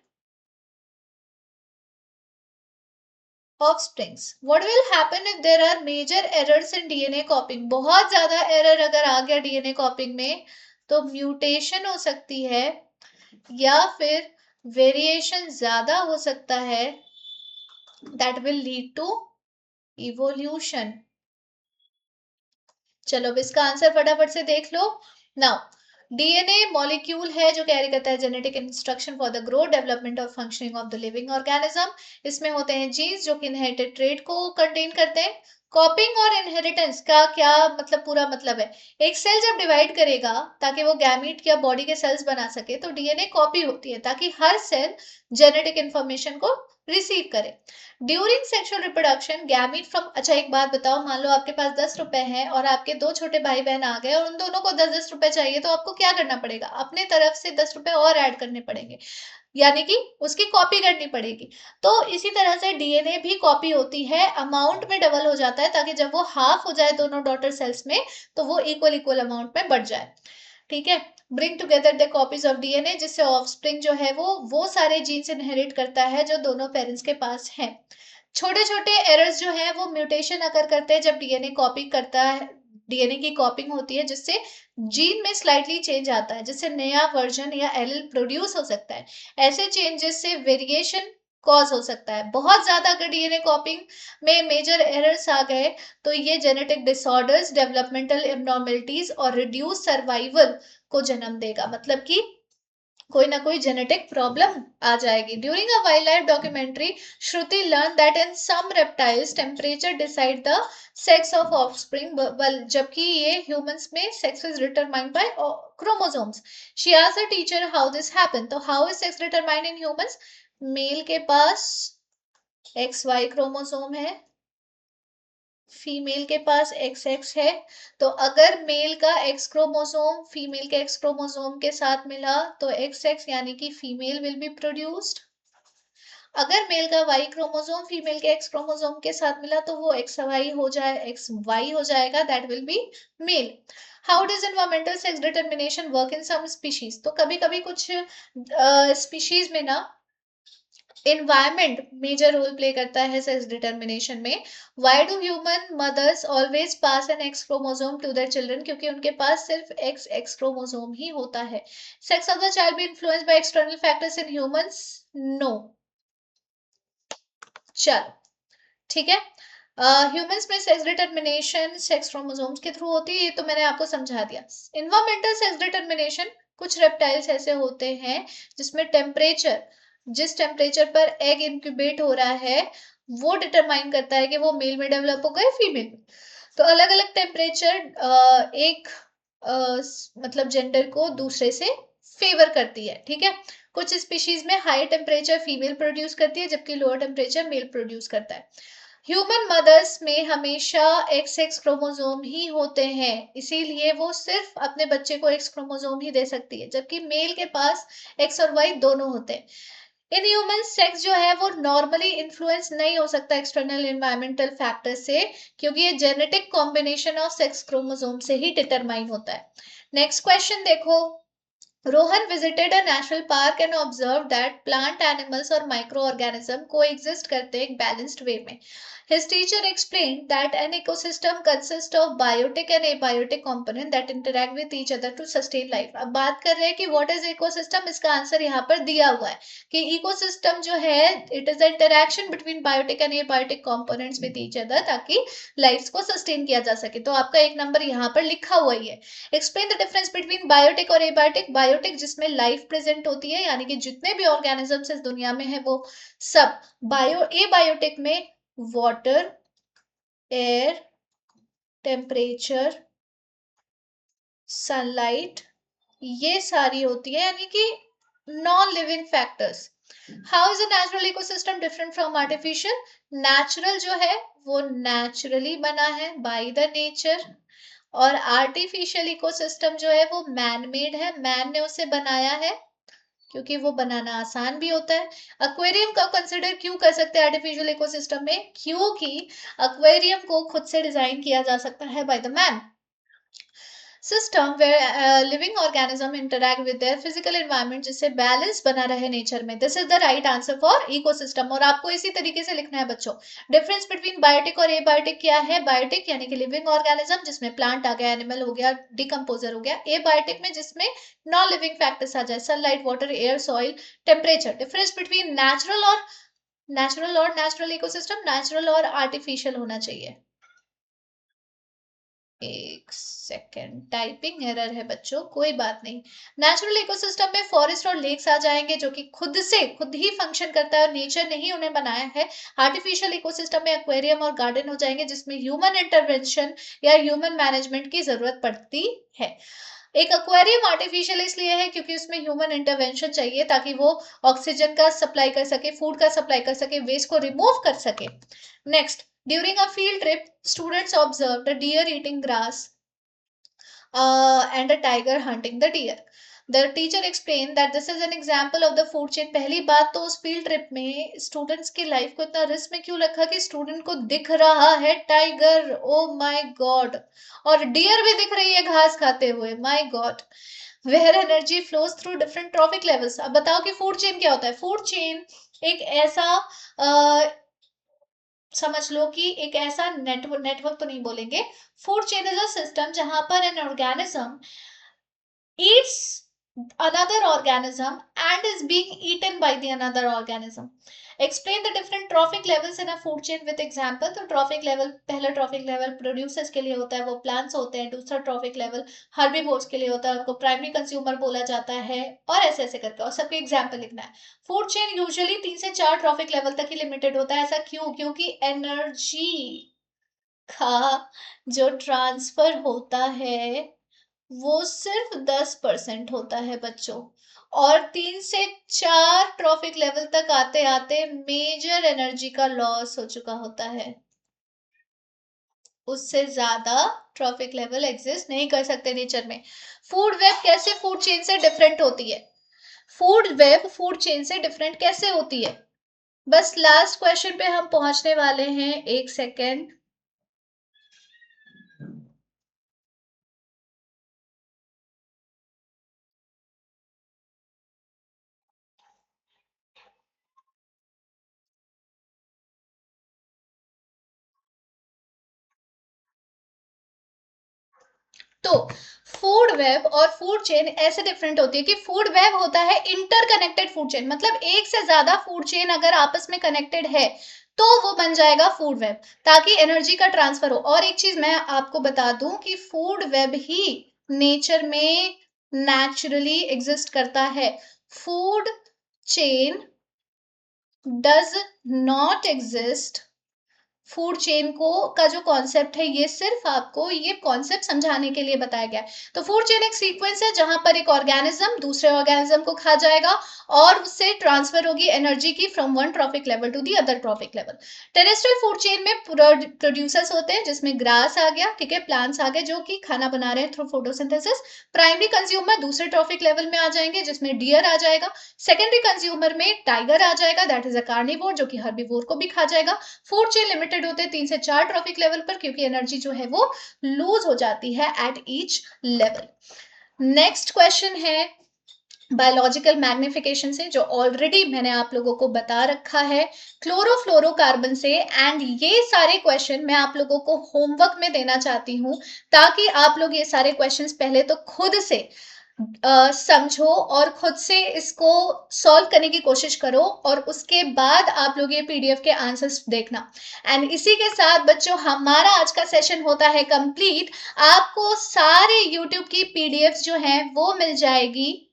offsprings. What will happen if there are major errors in DNA copying? बहुत ज्यादा एरर अगर आ गया डीएनए कॉपिंग में तो म्यूटेशन हो सकती है या फिर वेरिएशन ज्यादा हो सकता है, that will lead to evolution. चलो अब इसका आंसर फटाफट से देख लो। नाउ डीएनए मॉलिक्यूल है जो कैरी करता है genetic instruction for the growth development और functioning of the living organism. इसमें होते हैं जीन्स जो कि इनहेरिटेड ट्रेट को कंटेन करते हैं। कॉपिंग और इनहेरिटेंस का क्या मतलब, पूरा मतलब है एक सेल जब डिवाइड करेगा ताकि वो गैमीट या बॉडी के सेल्स बना सके, तो डीएनए कॉपी होती है ताकि हर सेल जेनेटिक इंफॉर्मेशन को रिसीव करे। During sexual reproduction gamete from, अच्छा एक बात बताओ, मान लो आपके पास 10 रुपए हैं और आपके 2 छोटे भाई बहन आ गए और उन दोनों को 10-10 रुपए चाहिए, तो आपको क्या करना पड़ेगा? अपने तरफ से 10 रुपए और ऐड करने पड़ेंगे, यानी कि उसकी कॉपी करनी पड़ेगी। तो इसी तरह से डीएनए भी कॉपी होती है, अमाउंट में डबल हो जाता है ताकि जब वो हाफ हो जाए दोनों डॉटर सेल्स में तो वो इक्वल इक्वल अमाउंट में बढ़ जाए। ठीक है। Bring together the copies of DNA, जिससे ऑफस्प्रिंग जो है वो सारे जीन्स इनहेरिट करता है जो दोनों पेरेंट्स के पास हैं। छोटे छोटे एरर्स जो है वो म्यूटेशन अगर करते हैं जब डीएनए कॉपी करता है, डीएनए की कॉपिंग होती है जिससे जीन में स्लाइटली चेंज आता है, जिससे नया वर्जन या एलील प्रोड्यूस हो सकता है। ऐसे चेंजेस से वेरिएशन कॉज हो सकता है। बहुत ज्यादा अगर डीएनए कॉपिंग में मेजर एरर्स आ गए तो ये जेनेटिक डिसऑर्डर्स, डेवलपमेंटल एबनॉर्मेलिटीज और रिड्यूस सर्वाइवल को जन्म देगा, मतलब कि कोई ना कोई जेनेटिक प्रॉब्लम आ जाएगी। During a wildlife documentary, Shruti learn that in some reptiles temperature decide the sex of offspring, जबकि ये ह्यूमंस में sex is determined by chromosomes. She asked the teacher how this happen, तो how is sex determined in humans? Male के पास X Y chromosome है, female के पास X X है। तो अगर मेल का एक्स क्रोमोसोम फीमेल के एक्स क्रोमोसोम के साथ मिला तो एक्स एक्स यानी कि फीमेल विल बी प्रोड्यूस्ड। अगर मेल का वाई क्रोमोसोम फीमेल के एक्स क्रोमोसोम के साथ मिला तो वो एक्स वाई हो जाए, एक्स वाई हो जाएगा, that will be male. How does environmental sex determination work in some species, तो कभी कभी कुछ स्पीशीज में ना एनवायरमेंट मेजर रोल प्ले करता है सेक्स डिटर्मिनेशन में। Why do human mothers always pass an X chromosome to their children, क्योंकि उनके पास सिर्फ एक्स एक्स क्रोमोसोम ही होता है। Sex of the child be influenced by external factors in humans? No. चलो ठीक है। ह्यूमंस में सेक्स डिटर्मिनेशन सेक्स क्रोमोसोम्स के थ्रू होती है, ये तो मैंने आपको समझा दिया। इन्वायरमेंटल सेक्स डिटर्मिनेशन, कुछ रेप्टाइल्स ऐसे होते हैं जिसमें टेम्परेचर, जिस टेम्परेचर पर एग इंक्यूबेट हो रहा है वो डिटरमाइन करता है कि वो मेल में डेवलप होगा या फीमेल में। तो अलग अलग टेम्परेचर एक मतलब जेंडर को दूसरे से फेवर करती है, ठीक है। कुछ स्पीशीज में हाई टेम्परेचर फीमेल प्रोड्यूस करती है जबकि लोअर टेम्परेचर मेल प्रोड्यूस करता है। ह्यूमन मदर्स में हमेशा एक्स एक्स क्रोमोसोम ही होते हैं, इसीलिए वो सिर्फ अपने बच्चे को एक्स क्रोमोसोम ही दे सकती है, जबकि मेल के पास एक्स और वाई दोनों होते हैं। इन ह्यूमन सेक्स जो है वो नॉर्मली इन्फ्लुएंस नहीं हो सकता एक्सटर्नल एनवायरमेंटल फैक्टर से, क्योंकि ये genetic combination of sex chromosome से ही डिटरमाइन होता है। नेक्स्ट क्वेश्चन देखो। Rohan visited a natural park and observed that plant animals और microorganism coexist करते हैं एक balanced way में. His teacher explained that an ecosystem consists of biotic and abiotic component that interact with each other to sustain life. अब बात कर रहे हैं कि what is ecosystem, इसका आंसर यहाँ पर दिया हुआ है कि ecosystem जो है it is the interaction between biotic and abiotic components with each other ताकि lives को sustain किया जा सके। तो आपका एक नंबर यहाँ पर लिखा हुआ ही है। Explain the difference between biotic और एबायोटिक। बायोटिक जिसमें लाइफ प्रेजेंट होती है, यानी कि जितने भी ऑर्गेनिजम्स इस दुनिया में है वो सब। एबायोटिक में वाटर, एयर, टेम्परेचर, सनलाइट, ये सारी होती है, यानी कि non living factors. How is a natural ecosystem different from artificial? Natural जो है वो नेचुरली बना है बाय द नेचर, और आर्टिफिशियल इकोसिस्टम जो है वो मैन मेड है, मैन ने उसे बनाया है, क्योंकि वो बनाना आसान भी होता है। एक्वेरियम का कंसिडर क्यों कर सकते हैं आर्टिफिशियल इकोसिस्टम में? क्योंकि एक्वेरियम को खुद से डिजाइन किया जा सकता है by the man. System where living organism interact with their physical environment, जिससे बैलेंस बना रहे नेचर में। This is the right answer for ecosystem. और आपको इसी तरीके से लिखना है बच्चों। डिफरेंस बिटवीन बायोटिक और एबायोटिक क्या है? बायोटिक यानी कि लिविंग ऑर्गेनिज्म जिसमें प्लांट आ गया, एनिमल हो गया, डिकम्पोजर हो गया। एबायोटिक में जिसमें नॉन लिविंग फैक्टर्स आ जाए, sunlight, water, air, soil, temperature. Difference between natural ecosystem, natural और आर्टिफिशियल होना चाहिए। एक सेकेंड, टाइपिंग एरर है बच्चों, कोई बात नहीं। नेचुरल इकोसिस्टम में फॉरेस्ट और लेक्स आ जाएंगे जो कि खुद ही फंक्शन करता है और नेचर ने ही उन्हें बनाया है। आर्टिफिशियल इकोसिस्टम में एक्वेरियम और गार्डन हो जाएंगे जिसमें ह्यूमन इंटरवेंशन या ह्यूमन मैनेजमेंट की जरूरत पड़ती है। एक एक्वेरियम आर्टिफिशियल इसलिए है क्योंकि उसमें ह्यूमन इंटरवेंशन चाहिए ताकि वो ऑक्सीजन का सप्लाई कर सके, फूड का सप्लाई कर सके, वेस्ट को रिमूव कर सके। Next, during a field trip, students observed a deer eating grass and a tiger hunting the deer. The teacher explained that this is an example of the food chain. पहली बात तो उस field trip में students की life को इतना risk में क्यों रखा कि स्टूडेंट को दिख रहा है टाइगर, ओ माय गॉड, और डियर भी दिख रही है घास खाते हुए, my god. Where energy flows through different trophic levels. अब बताओ कि फूड चेन क्या होता है? फूड चेन एक ऐसा समझ लो कि एक ऐसा नेटवर्क तो नहीं बोलेंगे, food chain is a system जहां पर an organism Yeats another organism and is being eaten by the another organism. Explain the different trophic levels in a food chain with example. तो ट्रॉफिक लेवल, पहला trophic level producers के लिए होता है, वो plants होते हैं. दूसरा ट्रॉफिक लेवल हर्बीवोर्स के लिए होता है, उनको प्राइमरी कंज्यूमर बोला जाता है. और ऐसे ऐसे करके और सबके एग्जाम्पल लिखना है. फूड चेन यूजुअली 3 से 4 ट्रॉफिक लेवल तक ही लिमिटेड होता है. ऐसा क्यों? क्योंकि एनर्जी का जो ट्रांसफर होता है वो सिर्फ 10% होता है बच्चों. और 3 से 4 ट्रॉफिक लेवल तक आते आते मेजर एनर्जी का लॉस हो चुका होता है. उससे ज्यादा ट्रॉफिक लेवल एग्जिस्ट नहीं कर सकते नेचर में. फूड वेब कैसे फूड चेन से डिफरेंट होती है? फूड वेब फूड चेन से डिफरेंट कैसे होती है? बस लास्ट क्वेश्चन पे हम पहुंचने वाले हैं. एक सेकेंड. तो फूड वेब और फूड चेन ऐसे डिफरेंट होती है कि फूड वेब होता है इंटरकनेक्टेड फूड चेन, मतलब एक से ज्यादा फूड चेन अगर आपस में कनेक्टेड है तो वो बन जाएगा फूड वेब, ताकि एनर्जी का ट्रांसफर हो. और एक चीज मैं आपको बता दूं कि फूड वेब ही नेचर में नेचुरली एग्जिस्ट करता है. Food chain does not exist. Food chain को का जो कॉन्सेप्ट है ये सिर्फ आपको ये कॉन्सेप्ट समझाने के लिए बताया गया है. तो फूड चेन एक सीक्वेंस है जहां पर एक ऑर्गेनिज्म दूसरे ऑर्गेनिज्म को खा जाएगा और उससे ट्रांसफर होगी एनर्जी की from one trophic level to the other trophic level. Terrestrial food chain में प्रोड्यूसर्स होते हैं जिसमें ग्रास आ गया, ठीक है, प्लांट्स आ गए जो कि खाना बना रहे हैं थ्रू फोटोसिंथेसिस. प्राइमरी कंज्यूमर दूसरे ट्रॉफिक लेवल में आ जाएंगे जिसमें डियर आ जाएगा. सेकेंडरी कंज्यूमर में टाइगर आ जाएगा, दैट इज अ कार्निवोर जो कि हर्बीवोर को भी खा जाएगा. फूड चेन लिमिटेड होते हैं 3 से 4 ट्रॉफिक लेवल पर क्योंकि एनर्जी जो है वो लूज हो जाती है at each level. Next question है बायोलॉजिकल मैग्निफिकेशन से, जो ऑलरेडी मैंने आप लोगों को बता रखा है क्लोरोफ्लोरोकार्बन से. एंड ये सारे क्वेश्चन मैं आप लोगों को होमवर्क में देना चाहती हूँ ताकि आप लोग ये सारे क्वेश्चंस पहले तो खुद से समझो और खुद से इसको सॉल्व करने की कोशिश करो और उसके बाद आप लोग ये पीडीएफ के आंसर्स देखना. एंड इसी के साथ बच्चों हमारा आज का सेशन होता है कंप्लीट. आपको सारे यूट्यूब की पीडीएफ जो है वो मिल जाएगी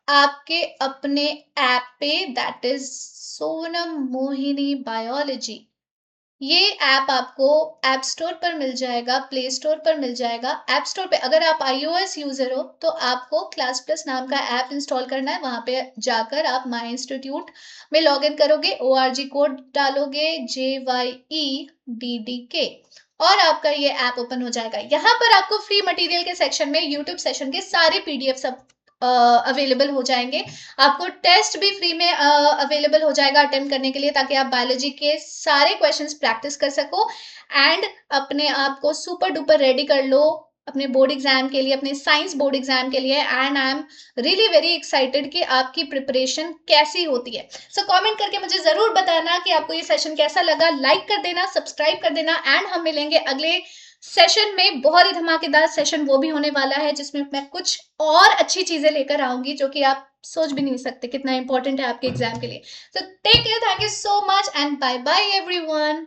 आपके अपने ऐप पे, that is Sonam Mohini biology. ये ऐप आपको ऐप स्टोर पर मिल जाएगा, प्ले स्टोर पर मिल जाएगा. ऐप स्टोर पे अगर आप iOS यूजर हो तो आपको क्लास प्लस नाम का ऐप इंस्टॉल करना है. वहां पे जाकर आप माई इंस्टीट्यूट में लॉग इन करोगे, ORG कोड डालोगे JYEDDK और आपका ये ऐप ओपन हो जाएगा. यहाँ पर आपको फ्री मटेरियल के सेक्शन में यूट्यूब सेशन के सारे पीडीएफ सब अवेलेबल हो जाएंगे. आपको टेस्ट भी फ्री में अवेलेबल हो जाएगा अटेम्प्ट करने के लिए ताकि आप बायोलॉजी के सारे क्वेश्चंस प्रैक्टिस कर सको एंड अपने आप को सुपर डुपर रेडी कर लो अपने बोर्ड एग्जाम के लिए, अपने साइंस बोर्ड एग्जाम के लिए. And I am really very excited कि आपकी प्रिपरेशन कैसी होती है. सो कमेंट करके मुझे जरूर बताना कि आपको ये सेशन कैसा लगा. लाइक कर देना, सब्सक्राइब कर देना एंड हम मिलेंगे अगले सेशन में. बहुत ही धमाकेदार सेशन वो भी होने वाला है जिसमें मैं कुछ और अच्छी चीजें लेकर आऊंगी जो कि आप सोच भी नहीं सकते कितना इंपॉर्टेंट है आपके एग्जाम के लिए. So take care, thank you so much and bye bye everyone.